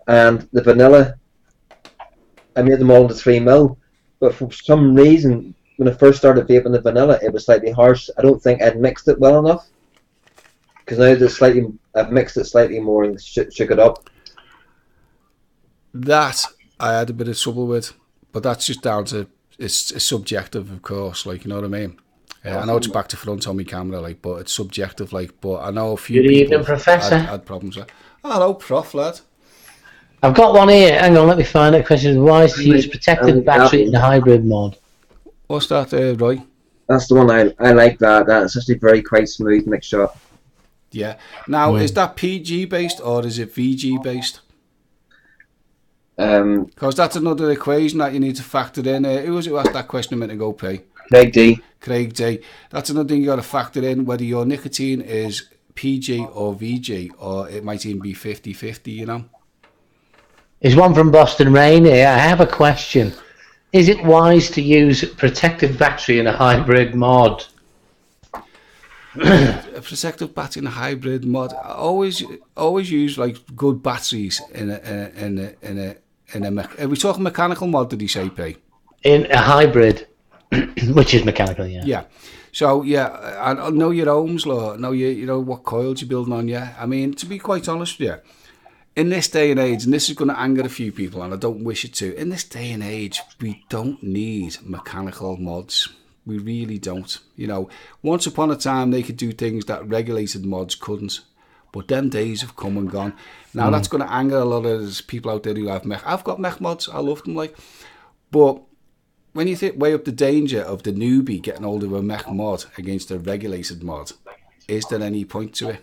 and the vanilla, I made them all into 3 ml, but for some reason, when I first started vaping the vanilla, it was slightly harsh. I don't think I'd mixed it well enough, because now I've mixed it slightly more and shook it up. That I had a bit of trouble with, but that's just down to it's subjective, of course. Like, you know what I mean? I know it's back to front on my camera, like, but it's subjective, like. But I know a few Good people evening, Professor. Had problems with. Hello, Prof, lad. I've got one here. Hang on, let me find it. Question: why is to use protected battery in the hybrid mode? What's that, Roy? That's the one I like. That's actually very quite smooth mix shot. Yeah. Now, is that PG based or is it VG based? Because that's another equation that you need to factor in. Who was it who asked that question a minute ago, P? Craig D. That's another thing you got to factor in, whether your nicotine is PG or VG, or it might even be 50-50, you know? There's one from Boston Rain here. I have a question. Is it wise to use protected battery in a hybrid mod? A protective battery in a hybrid mod. I always use like good batteries in a. Are we talking mechanical mod? Did he say, P? In a hybrid, which is mechanical, yeah. Yeah. So I know your ohms law. Know you know what coils you're building on. Yeah. I mean, to be quite honest with you, in this day and age, and this is going to anger a few people, and I don't wish it to. In this day and age, we don't need mechanical mods. We really don't. You know, once upon a time they could do things that regulated mods couldn't. But them days have come and gone. Now that's going to anger a lot of people out there who have mech. I've got mech mods. I love them, like. But when you weigh up the danger of the newbie getting hold of a mech mod against a regulated mod, is there any point to it?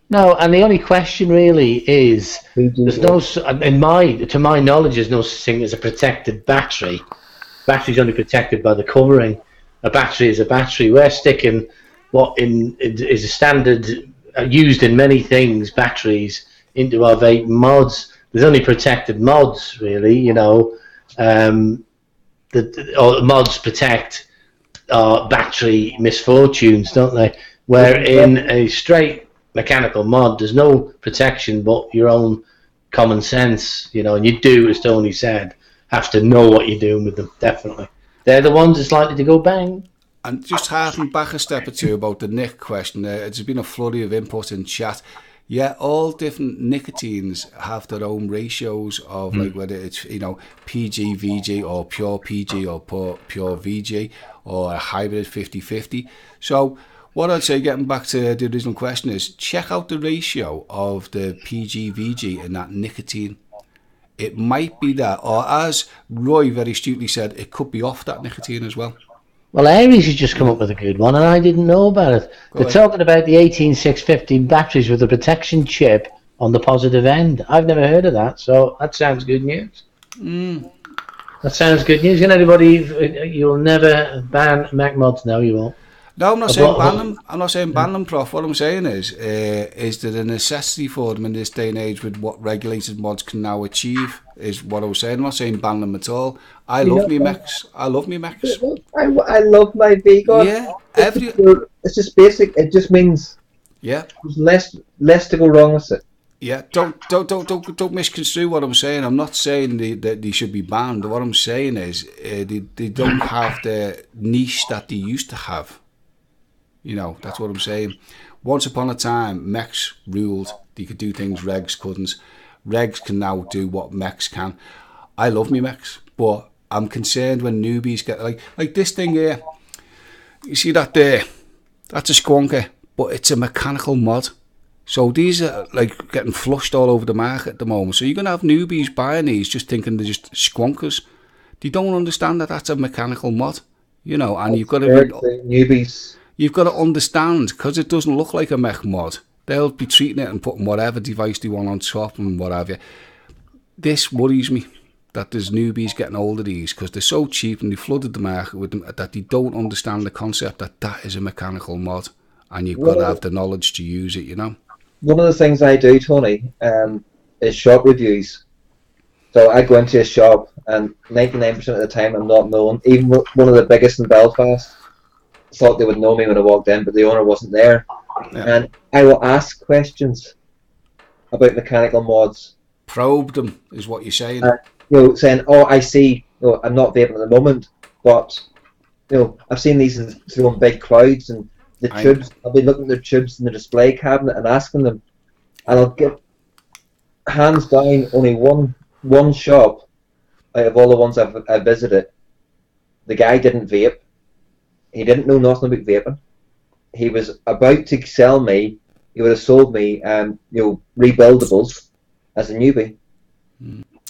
No, and the only question really is, there's no, to my knowledge, there's no such thing as a protected battery. Battery's only protected by the covering. A battery is a battery. We're sticking what is a standard used in many things, batteries, into our vape mods. There's only protected mods, really. You know, or mods protect our battery misfortunes, don't they? Where in a straight mechanical mod, there's no protection but your own common sense, you know, and you do, as Tony said, have to know what you're doing with them, definitely. They're the ones that's likely to go bang. And just harking back a step or two about the Nick question, there's been a flurry of input in chat. Yeah, all different nicotines have their own ratios of like whether it's, you know, PG, VG, or pure PG or pure VG, or a hybrid 50-50. So what I'd say, getting back to the original question, is check out the ratio of the PG, VG in that nicotine. It might be that, or as Roy very astutely said, it could be off that nicotine as well. Well, Aries has just come up with a good one, and I didn't know about it. They're talking about the 18650 batteries with a protection chip on the positive end. I've never heard of that, so that sounds good news. That sounds good news. And everybody, you'll never ban Mac mods. No, you won't. No, I'm not saying ban them. I'm not saying ban them, Prof. What I'm saying is there a necessity for them in this day and age with what regulated mods can now achieve? Is what I was saying. I'm not saying ban them at all. I love me mechs. I love me mechs. I love my vegan. Yeah, it's just basic. It just means there's less to go wrong with it. Yeah, don't misconstrue what I'm saying. I'm not saying that they should be banned. What I'm saying is they don't have the niche that they used to have. You know, that's what I'm saying. Once upon a time, mechs ruled. They could do things regs couldn't. Regs can now do what mechs can. I love me mechs, but I'm concerned when newbies get like this thing here. You see that there? That's a squonker, but it's a mechanical mod. So these are like getting flushed all over the market at the moment. So you're going to have newbies buying these just thinking they're just squonkers. They don't understand that that's a mechanical mod, you know, and you've got to newbies. You've got to understand, because it doesn't look like a mech mod. They'll be treating it and putting whatever device they want on top and what have you. This worries me, that there's newbies getting hold of these because they're so cheap and they flooded the market with them that they don't understand the concept that that is a mechanical mod, and you've got to have the knowledge to use it, you know. One of the things I do, Tony, is shop reviews. So I go into a shop and 99% of the time I'm not known. Even one of the biggest in Belfast thought they would know me when I walked in, but the owner wasn't there. Yeah. And I will ask questions about mechanical mods. Probe them, is what you're saying. You know, saying, oh, I see, you know, I'm not vaping at the moment, but you know, I've seen these in big clouds and the tubes. I'll be looking at their tubes in the display cabinet and asking them, and I'll get hands down only one shop out of all the ones I've visited. The guy didn't vape. He didn't know nothing about vaping. He was about to sell me. He would have sold me, you know, rebuildables as a newbie.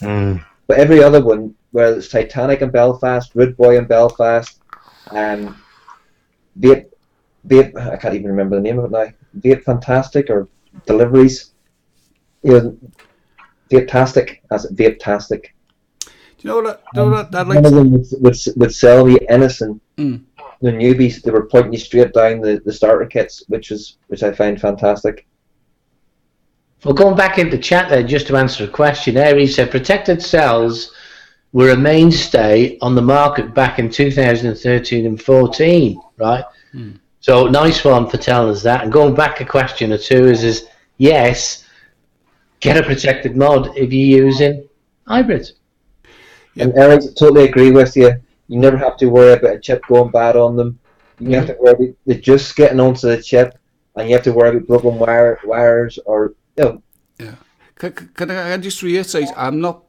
Mm. But every other one, whether it's Titanic in Belfast, Rude Boy in Belfast, Vape, I can't even remember the name of it now. Vape Fantastic or Deliveries, you know, Vape-tastic. That's it, Vape-tastic. Do you know what? One of them would sell you innocent. The newbies, they were pointing you straight down the starter kits, which I find fantastic. Well, going back into chat there, just to answer a question, He said protected cells were a mainstay on the market back in 2013 and 14, right? So nice one for telling us that. And going back a question or two is yes, get a protected mod if you're using hybrids. Yep. And Eric, I totally agree with you. You never have to worry about a chip going bad on them. You have to worry about just getting onto the chip, and you have to worry about broken wires or, you know. Yeah. Can I just reiterate? I'm not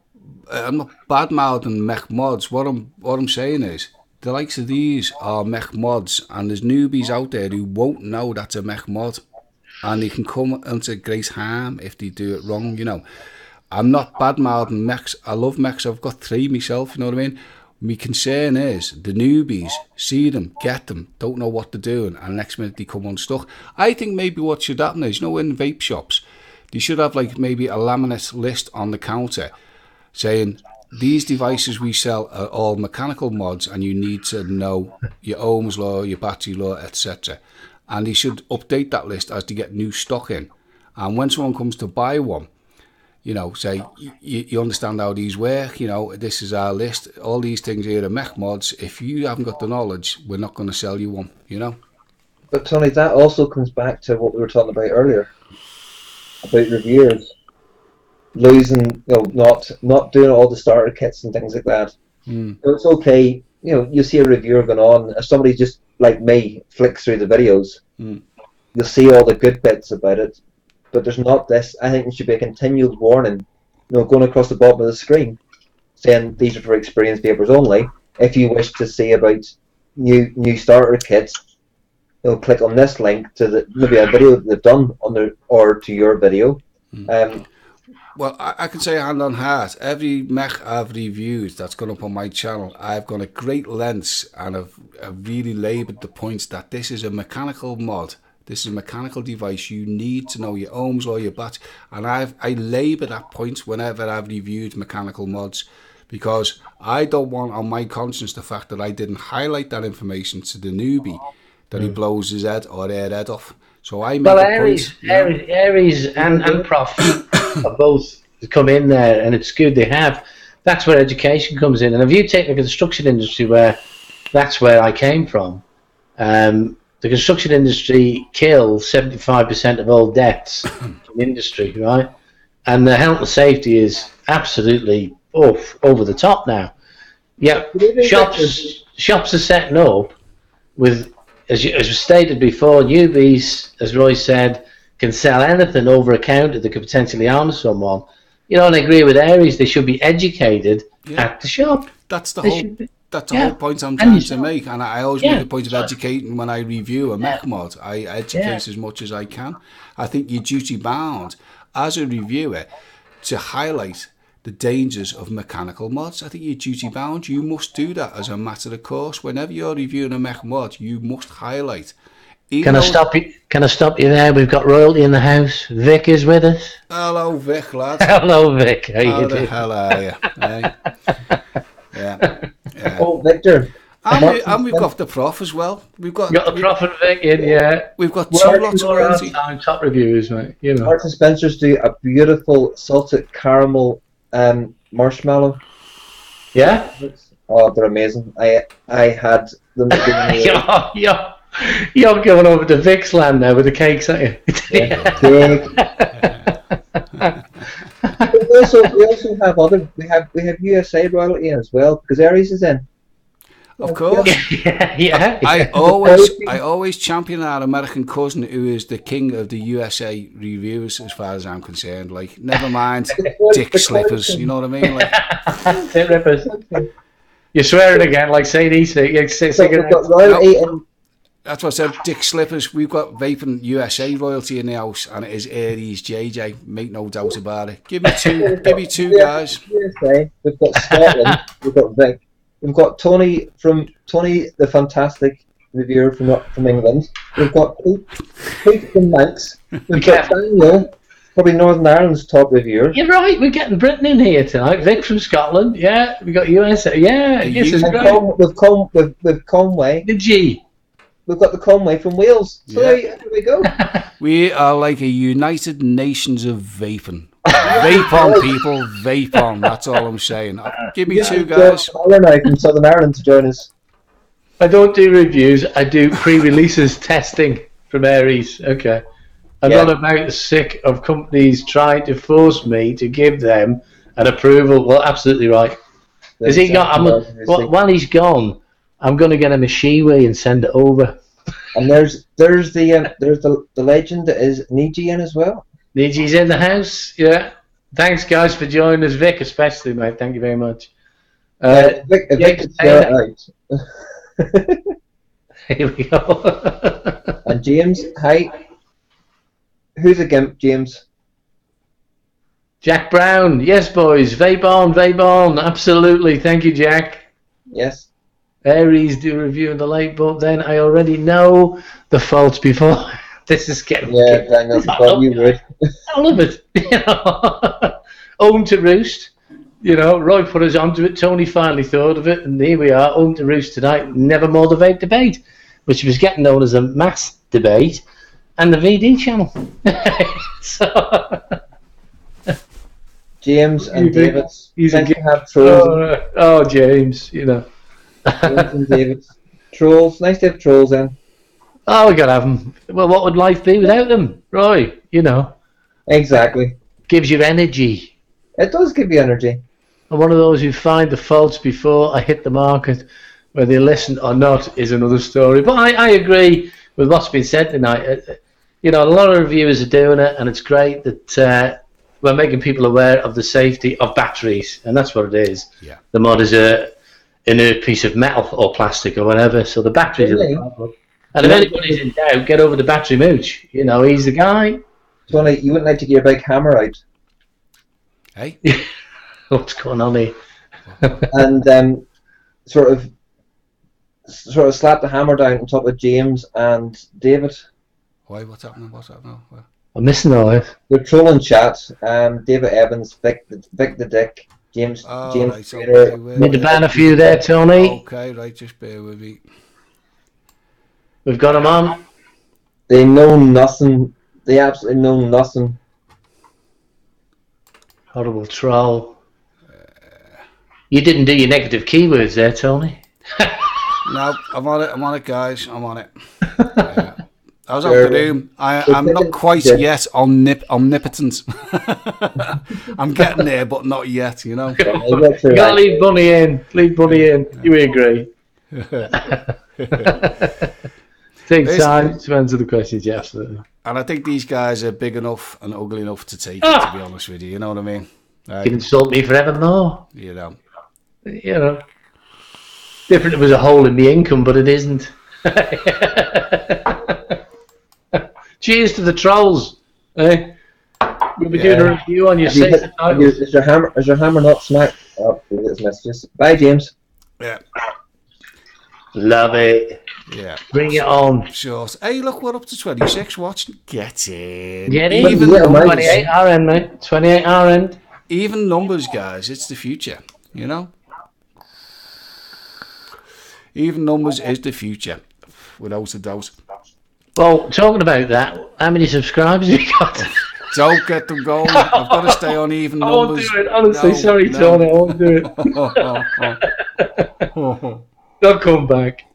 bad mouthing mech mods. What I'm saying is the likes of these are mech mods, and there's newbies out there who won't know that's a mech mod, and they can come into great harm if they do it wrong. You know, I'm not bad mouthing mechs. I love mechs. I've got 3 myself. You know what I mean? My concern is the newbies see them, get them, don't know what they're doing, and next minute they come unstuck. I think maybe what should happen is, you know, in vape shops, they should have like maybe a laminate list on the counter saying these devices we sell are all mechanical mods, and you need to know your ohms law, your battery law, etc. And they should update that list as they get new stock in. And when someone comes to buy one, you know, say, you understand how these work, you know, this is our list, all these things here are mech mods. If you haven't got the knowledge, we're not going to sell you one, you know. But Tony, that also comes back to what we were talking about earlier, about reviewers losing, you know, not doing all the starter kits and things like that. So it's okay, you know, you see a reviewer going on, if somebody just like me flicks through the videos, you'll see all the good bits about it. But there's not this. I think there should be a continual warning, you know, going across the bottom of the screen, saying these are for experienced vapers only. If you wish to see about new starter kits, you know, click on this link to maybe a video that they've done or to your video. Well, I can say hand on heart, every mech I've reviewed that's gone up on my channel, I've gone at great lengths and I've really laboured the points that this is a mechanical mod. This is a mechanical device. You need to know your ohms or your battery. And I labour that point whenever I've reviewed mechanical mods, because I don't want on my conscience the fact that I didn't highlight that information to the newbie, that he blows his head or their head off. So I make a point. Aries and Prof are both come in there, and it's good they have. That's where education comes in. And if you take the construction industry, where that's where I came from, the construction industry kills 75% of all deaths in the industry, right? And the health and safety is absolutely over the top now. Yeah, shops are setting up with as was stated before, newbies, as Roy said, can sell anything over a counter that could potentially harm someone. You know, and I agree with Aries. They should be educated at the shop. That's the They whole. should be- That's the yeah. whole point I'm And trying you- to make, and I always Yeah. make a point of educating when I review a mech mod. I educate as much as I can. I think you're duty bound as a reviewer to highlight the dangers of mechanical mods. I think you're duty bound. You must do that as a matter of course. Whenever you're reviewing a mech mod, you must highlight. Can I stop you? Can I stop you there? We've got royalty in the house. Vic is with us. Hello, Vic, lad. Hello, Vic. How How you the doing? hell are you? Hey? Yeah. Oh, Victor. And we've got the prof as well. We've got Got the Prophet Vic in, yeah. We've got two Well, lots of more royalty. time, top reviewers, mate. You know. Marks and Spencer's do a beautiful salted caramel marshmallow. Yeah. Oh, they're amazing. I had them. You're going over to Vic's land now with the cakes, aren't you? we also have other. We have USA royalty as well because Aries is in. Of course. yeah. I always champion our American cousin who is the king of the USA reviews as far as I'm concerned. Like, never mind dick slippers, you know what I mean? Like, Dick rippers. You're swearing again, like saying E-Cig. We've got royalty and that's what I said, dick slippers. We've got Vaping USA royalty in the house, and it is Aries JJ. Make no doubt about it. Give me two guys. USA. We've got Scotland. We've got Vic. We've got Tony the fantastic reviewer from England. We've got Pete from Manx. We've got Daniel, probably Northern Ireland's top reviewer. You're right, we're getting Britain in here tonight. Vic from Scotland, yeah. We got USA, yeah. Yes, it's great. With Conway. The G. We've got the Conway from Wales. So there we go. We are like a United Nations of vaping. Vape on, people. Vape on. That's all I'm saying. Give me two guys. From Southern Ireland to join us. I don't do reviews. I do pre-releases testing from Aries. Okay. I'm not about sick of companies trying to force me to give them an approval. Well, absolutely right. Has he got? While he's gone, I'm going to get him a Shiwi and send it over. And there's the legend that is Niji in as well. Niji's in the house. Yeah. Thanks, guys, for joining us. Vic, especially, mate. Thank you very much. Vic is out. Here we go. And James, hi. Who's a gimp, James? Jack Brown. Yes, boys. Vape on, vape on. Absolutely. Thank you, Jack. Yes. Aries do review in the late, but then I already know the faults before. This is getting. Yeah, Daniel, I thought you would. I love it. You know, Own to Roost. You know, Roy put us onto it. Tony finally thought of it, and here we are. Own to Roost tonight. Never more the vape debate, which was getting known as a mass debate, and the VD channel. So, James and David. He's meant to have trolls. Oh, James. You know. James and David. Trolls. Nice to have trolls in. Oh, we gotta have them. Well, what would life be without them, Roy? You know. Exactly. Gives you energy. It does give you energy. I'm one of those who find the faults before I hit the market. Whether they listen or not is another story. But I agree with what's been said tonight. You know, a lot of reviewers are doing it, and it's great that we're making people aware of the safety of batteries, and that's what it is. Yeah. The mod is a inert piece of metal or plastic or whatever, so the batteries are the problem. And if anybody's in doubt, get over to Battery Mooch. You know, he's the guy. Tony, you wouldn't like to get your big hammer out. Hey? What's going on here? And sort of slap the hammer down on top of James and David. Why? What's happening? What's happening? What? I'm missing all this. They're trolling chat. David Evans, Vic the Dick, James. Oh, James right, Trader. okay, Need to ban a few there, Tony. Okay, right, just bear with me. We've got him on. They know nothing. They absolutely know nothing. Horrible troll. You didn't do your negative keywords there, Tony. No, I'm on it, guys. I'm on it. I was out the room. I'm not quite yet omnipotent. I'm getting there, but not yet, you know. You gotta leave Bunny in. Leave Bunny in. You agree? Take time to answer the questions, yeah, absolutely. And I think these guys are big enough and ugly enough to take it, to be honest with you. You know what I mean? You can insult me forevermore. You know. You know. Different if there's a hole in the income, but it isn't. Cheers to the trolls. Eh? We'll be doing a review on your sacred titles. Is your hammer not smacked? Oh, there's messages. Bye, James. Yeah. Love it. Yeah. Bring it on. Sure. Hey, look, we're up to 26 watching. Get in. Get in. Even 28 RN, mate. 28 RN. Even numbers, guys. It's the future. You know? Even numbers is the future. Without a doubt. Well, talking about that, how many subscribers have you got? Don't get them going. I've got to stay on even numbers. I won't do it. Honestly, sorry, Tony. I won't do it. Don't come back.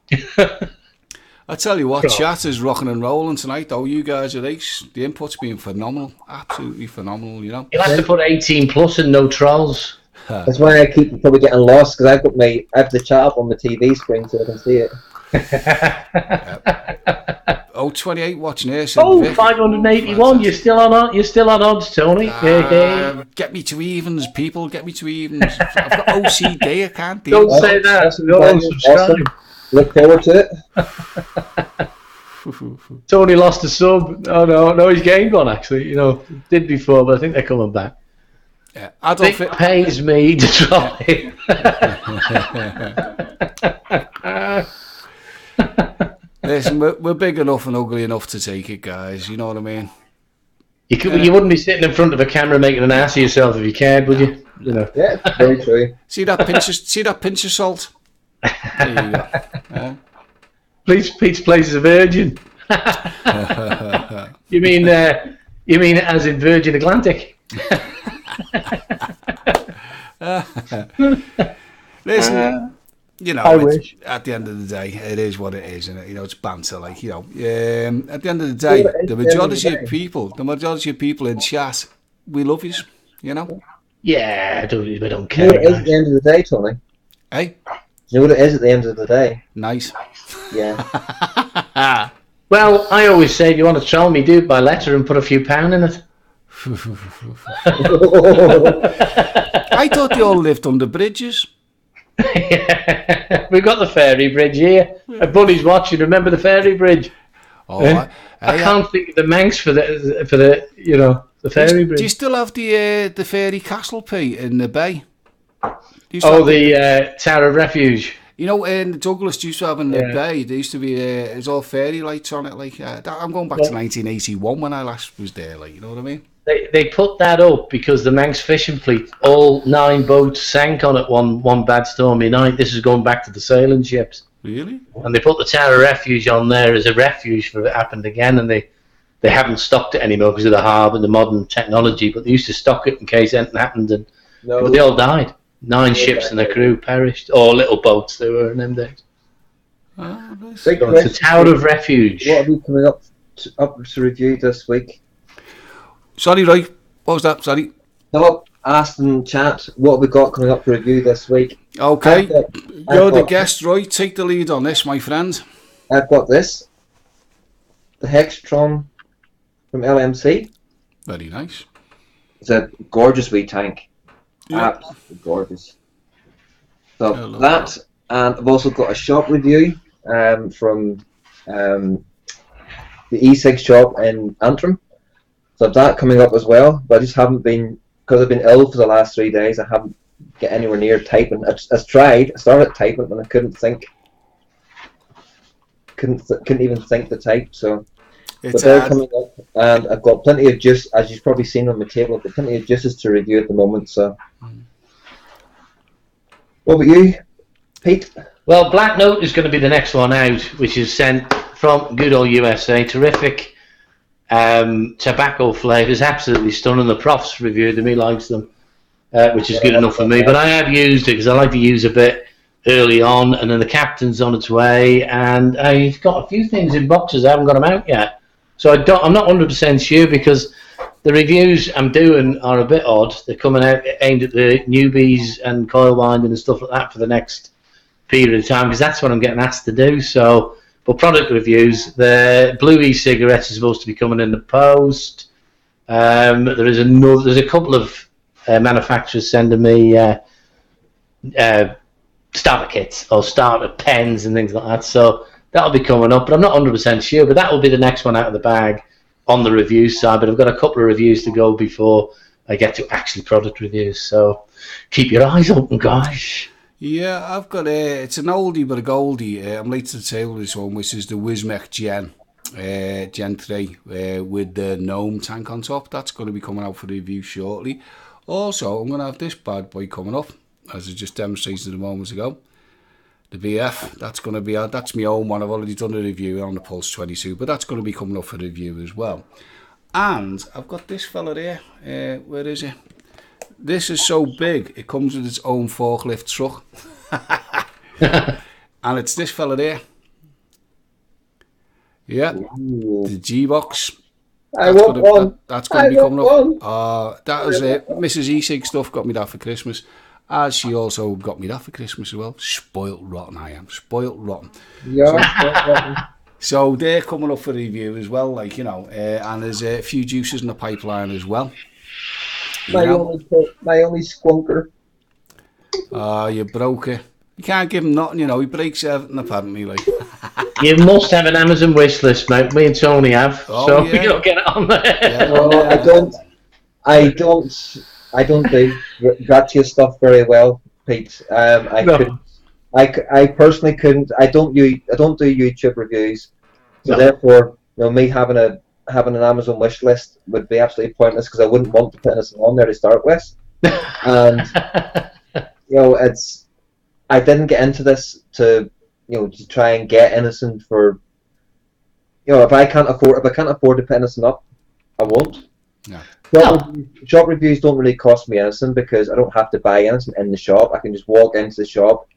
I tell you what, chat is rocking and rolling tonight, though. You guys are ace. The input's been phenomenal. Absolutely phenomenal, you know. You'll have to put 18 plus and no trolls. That's why I keep probably getting lost, because I have the chat up on the TV screen so I can see it. Oh, 28 watching here. Oh, 581. You're still on odds, Tony. Get me to evens, people. Get me to evens. I've got OCD. I can't do Don't say that. Don't subscribe. Look forward to it. Tony lost a sub. Oh no, he's gained one actually. You know, did before, but I think they're coming back. Yeah, Adolf it pays me to try. Listen, we're big enough and ugly enough to take it, guys. You know what I mean? You wouldn't be sitting in front of a camera making an ass of yourself if you cared, would you? You know. Yeah, very true. See that pinch of salt? There you go. Yeah. Pete's place is a virgin. You mean as in Virgin Atlantic? Listen, you know, I wish. At the end of the day, it is what it is, and you know, it's banter. Like, you know, at the end of the day, the majority of people in chat, we love you. You know. Yeah, we don't care. You know what it is at the end of the day, Tony? Hey. You know what it is at the end of the day? Nice. Yeah. Well, I always say, if you want to troll me, do it by letter and put a few pound in it. I thought they all lived under bridges. We've got the ferry bridge here. Buddy's watching. Remember the ferry bridge? Oh, I can't think of the Manx for the you know, the ferry bridge. Do you still have the ferry castle, Pete, in the bay? The Tower of Refuge. You know, in Douglas used to have in the bay, there used to be it was all fairy lights on it. Like I'm going back to 1981 when I last was there. Like, you know what I mean? They put that up because the Manx fishing fleet, all 9 boats sank on it one bad stormy night. This is going back to the sailing ships. Really? And they put the Tower of Refuge on there as a refuge for if it happened again, and they haven't stocked it anymore because of the harbour and the modern technology, but they used to stock it in case anything happened, but they all died. 9 ships and the crew perished, or little boats they were in them days. Oh, nice. So it's the Tower of Refuge. What are we coming up to review this week? Sorry, Roy. What was that? Sorry. No, asked in chat what we got coming up to review this week. Okay. You're the guest, Roy. Take the lead on this, my friend. I've got this. The Hextron from LMC. Very nice. It's a gorgeous wee tank. Yeah. Absolutely gorgeous. So that, and I've also got a shop review from the E-Cig shop in Antrim. So that coming up as well, but I just haven't been, because I've been ill for the last 3 days, I haven't get anywhere near typing. I started typing and I couldn't even think the type, so but they're coming up, and I've got plenty of juice, as you've probably seen on the table. I've got plenty of juices to review at the moment. So, what about you, Pete? Well, Black Note is going to be the next one out, which is sent from good old USA. Terrific tobacco flavours, absolutely stunning. The Prof's reviewed them; he likes them, which is good enough for me. But I have used it because I like to use a bit early on, and then the Captain's on its way, and I've got a few things in boxes. I haven't got them out yet. So I'm not 100% sure because the reviews I'm doing are a bit odd. They're coming out aimed at the newbies and coil winding and stuff like that for the next period of time because that's what I'm getting asked to do. So, But product reviews, the blue e-cigarettes are supposed to be coming in the post. There's a couple of manufacturers sending me starter kits or starter pens and things like that. So that'll be coming up, but I'm not 100% sure. But that will be the next one out of the bag on the review side. But I've got a couple of reviews to go before I get to actually product reviews. So keep your eyes open, guys. Yeah, I've got it's an oldie but a goldie. I'm late to the table with this one, which is the Wismec Gen 3 with the gnome tank on top. That's going to be coming out for review shortly. Also, I'm going to have this bad boy coming up, as I just demonstrated a moment ago. The VF, that's going to be out. That's my own one. I've already done a review on the Pulse 22, but that's going to be coming up for review as well. And I've got this fella there. Where is it? This is so big, it comes with its own forklift truck. And it's this fella there. Yeah, the G-Box. I want one. That's going to be coming up. That was it. Mrs. E-Cig stuff got me that for Christmas. As she also got me that for Christmas as well. Spoilt rotten I am. Spoilt rotten. Yeah. So they're coming up for review as well, like, you know. And there's a few juices in the pipeline as well. My only squonker. You broke it. You can't give him nothing, you know. He breaks everything apparently, like. You must have an Amazon wish list, mate. Me and Tony have, so we can get it on there. Yeah. No, I don't do gratuitous stuff very well, Pete. I personally couldn't. I don't do YouTube reviews, so therefore, you know, me having an Amazon wish list would be absolutely pointless because I wouldn't want to put anything on there to start with. And you know, I didn't get into this to try and get anything for, you know, if I can't afford to put anything up, I won't. Yeah. Shop reviews don't really cost me anything because I don't have to buy anything in the shop. I can just walk into the shop,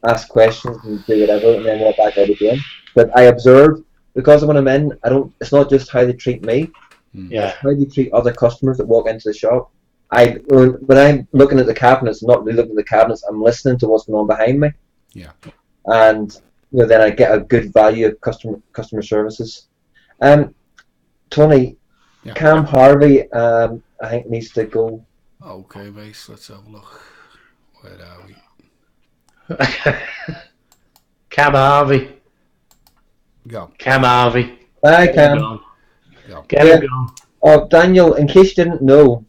ask questions, and do whatever, and then walk back out again. But I observe, because when I'm in, it's not just how they treat me. Yeah. It's how they treat other customers that walk into the shop. When I'm looking at the cabinets, I'm not really looking at the cabinets. I'm listening to what's going on behind me. Yeah. And then I get a good value of customer services. Tony, yeah. Cam Harvey, I think needs to go. Okay, mate. Let's have a look. Where are we? Cam Harvey. Go. Cam Harvey. Hi, Cam. Get him going. Oh, Daniel, in case you didn't know,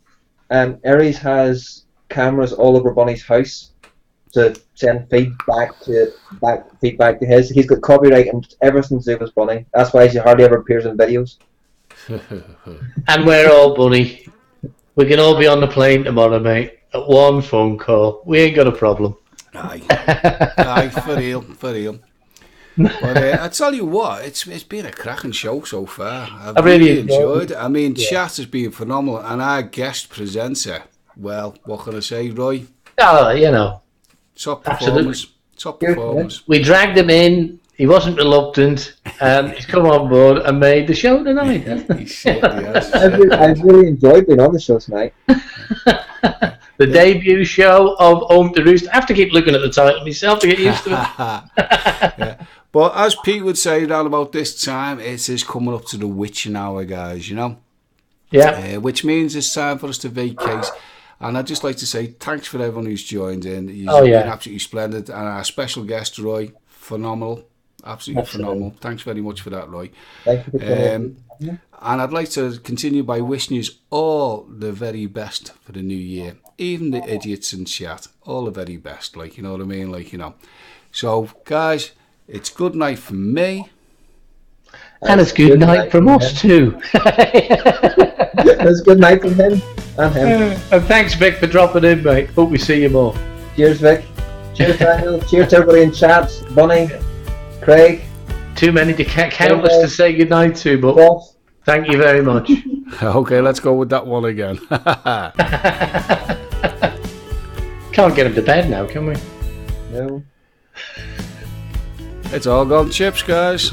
Aries has cameras all over Bonnie's house to send feedback to his. He's got copyright and everything to do with Bonnie. That's why he hardly ever appears in videos. And we're all Bunny. We can all be on the plane tomorrow, mate. At one phone call. We ain't got a problem. Aye, for real. But I tell you what, it's been a cracking show so far. I've really enjoyed it. I mean, chat has been phenomenal, and our guest presenter, well, what can I say, Roy? Oh, you know. Top performance. We dragged him in. He wasn't reluctant, and he's come on board and made the show tonight. He certainly has. I've really enjoyed being on the show tonight. The debut show of Home to Roost. I have to keep looking at the title myself to get used to it. Yeah. But as Pete would say around about this time, it is coming up to the witching hour, guys, you know? Yeah. Which means it's time for us to vacate. And I'd just like to say thanks for everyone who's joined in. You've been absolutely splendid. And our special guest, Roy, phenomenal. Absolutely phenomenal. Thanks very much for that, Roy. Thank you for coming. And I'd like to continue by wishing you all the very best for the new year. Even the idiots in chat, all the very best, like, you know what I mean? Like, you know. So, guys, it's good night from me. And it's good night from us, too. It's good night from him and him. And thanks, Vic, for dropping in, mate. Hope we see you more. Cheers, Vic. Cheers, Daniel. Cheers to everybody in chat. Bunny, Craig. Too many to countless to say goodnight to, but thank you very much. Okay, let's go with that one again. Can't get him to bed now, can we? No. It's all gone chips, guys.